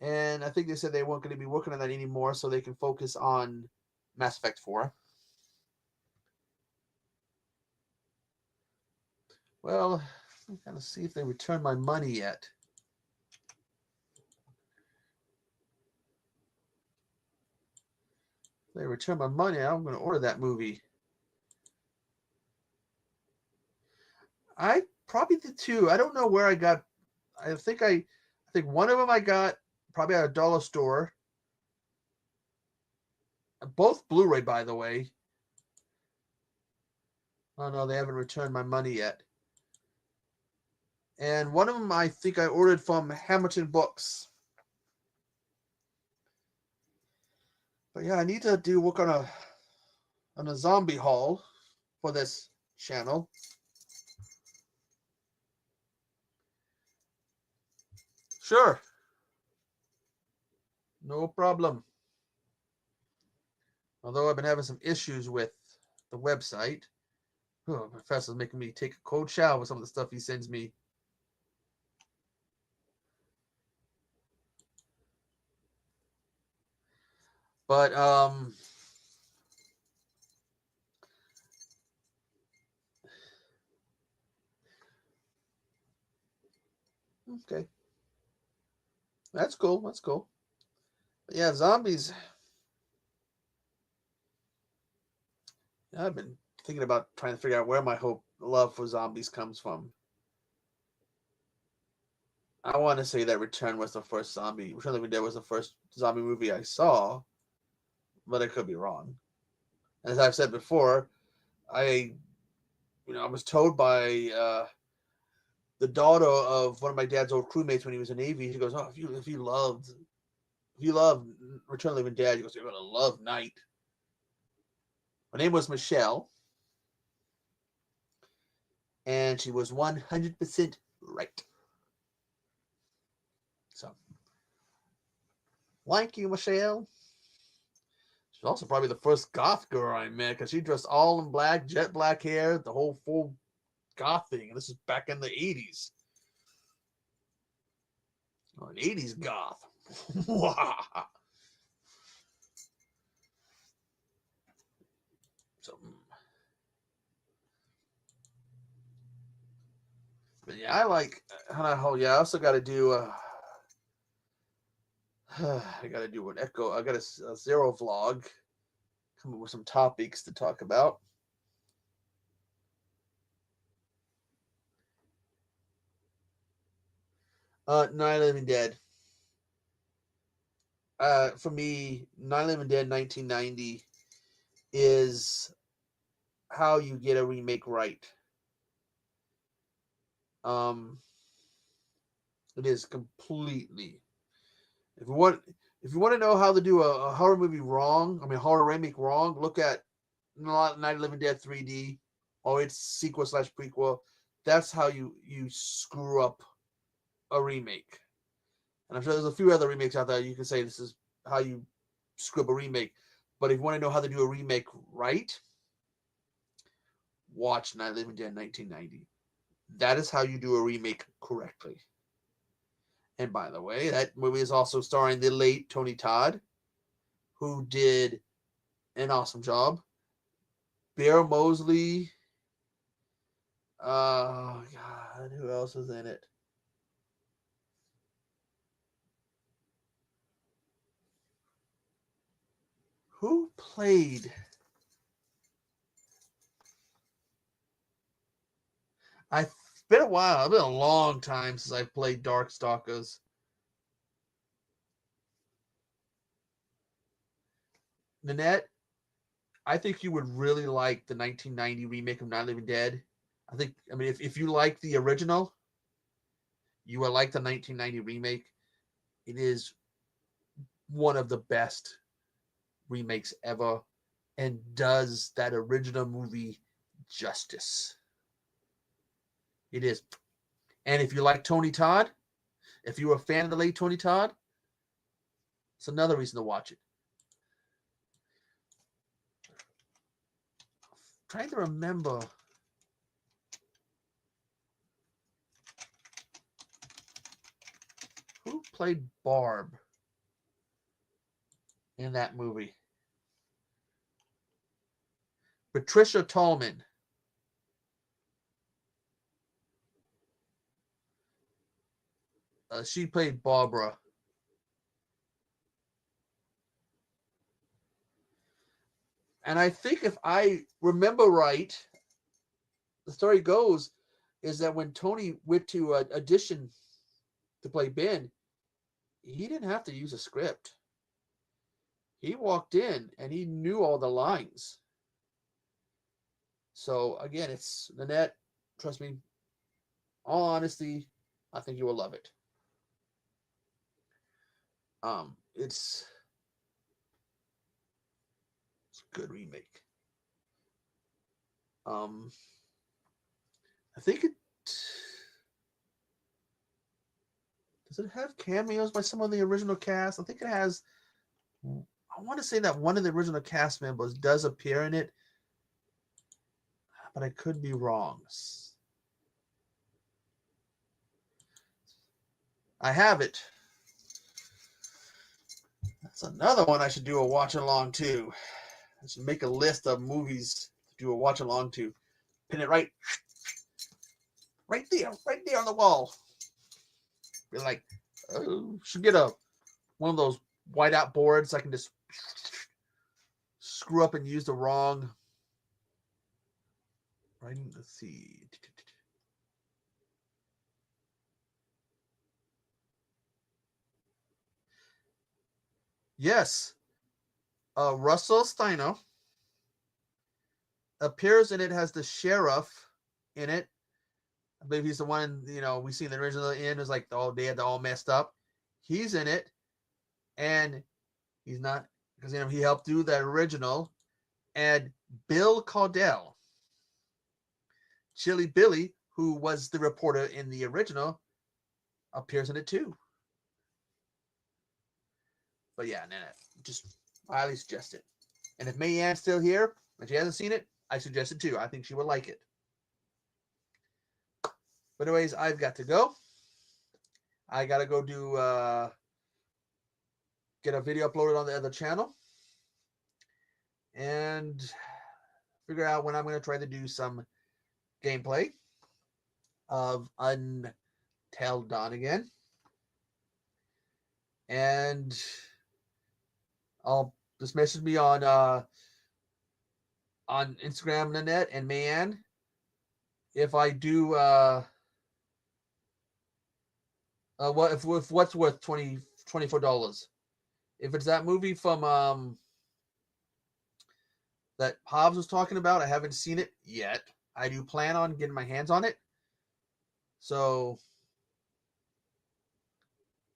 and I think they said they weren't going to be working on that anymore, so they can focus on Mass Effect 4. Well, I'm going to see if they return my money yet. If they return my money, I'm going to order that movie. I probably did too. I don't know where I got. I think one of them I got probably at a dollar store. Both Blu-ray, by the way. Oh no, they haven't returned my money yet. And one of them I think I ordered from Hamilton Books. But yeah, I need to do work on a zombie haul for this channel. Sure. No problem. Although I've been having some issues with the website. Oh, my professor's making me take a cold shower with some of the stuff he sends me. But okay. That's cool. That's cool. But yeah, zombies. I've been thinking about trying to figure out where my love for zombies comes from. I want to say that Return was the first zombie. Return of the Living Dead was the first zombie movie I saw, but I could be wrong. As I've said before, I was told by the daughter of one of my dad's old crewmates when he was in Navy. He goes, "Oh, if you love Return of the Living Dead, he goes, you're gonna love Night." Her name was Michelle, and she was 100% right. So, thank you, Michelle. She's also probably the first goth girl I met because she dressed all in black, jet black hair, the whole full goth thing. And this is back in the 80s. Oh, an 80s goth. So, but yeah, I like. Yeah, I also got to do. I got to do an echo. I got a zero vlog. Come up with some topics to talk about. Night Living Dead. For me, Night Living Dead 1990 is how you get a remake right. It is completely. If you want to know how to do a horror movie wrong, horror remake wrong, look at Night of the Living Dead 3D or its sequel / prequel. That's how you screw up a remake. And I'm sure there's a few other remakes out there you can say this is how you screw up a remake. But if you want to know how to do a remake right, watch Night of the Living Dead 1990. That is how you do a remake correctly. And by the way, that movie is also starring the late Tony Todd, who did an awesome job. Bear Mosley. Oh, God. Who else was in it? Who played? It's been a while. It's been a long time since I played Darkstalkers. Nanette, I think you would really like the 1990 remake of Night of the Living Dead. If you like the original, you will like the 1990 remake. It is one of the best remakes ever and does that original movie justice. It is. And if you like Tony Todd, if you were a fan of the late Tony Todd, it's another reason to watch it. I'm trying to remember. Who played Barb in that movie? Patricia Tallman. She played Barbara. And I think if I remember right, the story goes is that when Tony went to audition to play Ben, he didn't have to use a script. He walked in and he knew all the lines. So again, it's Nanette. Trust me, all honesty, I think you will love it. It's a good remake. I think it does it have cameos by some of the original cast? I think it has. I want to say that one of the original cast members does appear in it, but I could be wrong. I have it. That's another one I should do a watch along to. I should make a list of movies to do a watch along to. Pin it right there on the wall. Be like, oh, should get one of those whiteout boards I can just screw up and use the wrong. Right, let's see. Yes, Russell Steino appears in it, has the sheriff in it. I believe he's the one, we see in the original end was like they had all messed up. He's in it, and he's not, because he helped do that original. And Bill Caudell, Chili Billy, who was the reporter in the original, appears in it too. But yeah, just highly suggest it. And if Mayanne's still here and she hasn't seen it, I suggest it too. I think she would like it. But anyways, I've got to go. I got to go do get a video uploaded on the other channel and figure out when I'm going to try to do some gameplay of Until Dawn again. And I'll just message me on Instagram, Nanette and Mayanne. If I do if what's worth $24. If it's that movie from that Hobbs was talking about, I haven't seen it yet. I do plan on getting my hands on it. So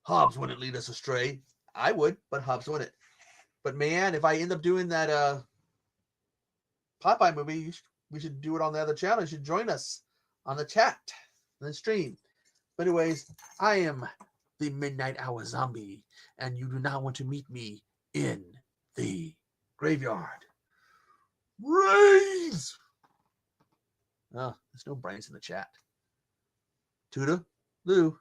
Hobbs wouldn't lead us astray. I would, but Hobbs wouldn't. But man, if I end up doing that Popeye movie, we should do it on the other channel. You should join us on the chat, on the stream. But anyways, I am the Midnight Hour Zombie, and you do not want to meet me in the graveyard. Brains! Oh, there's no brains in the chat. Tuda, Lou.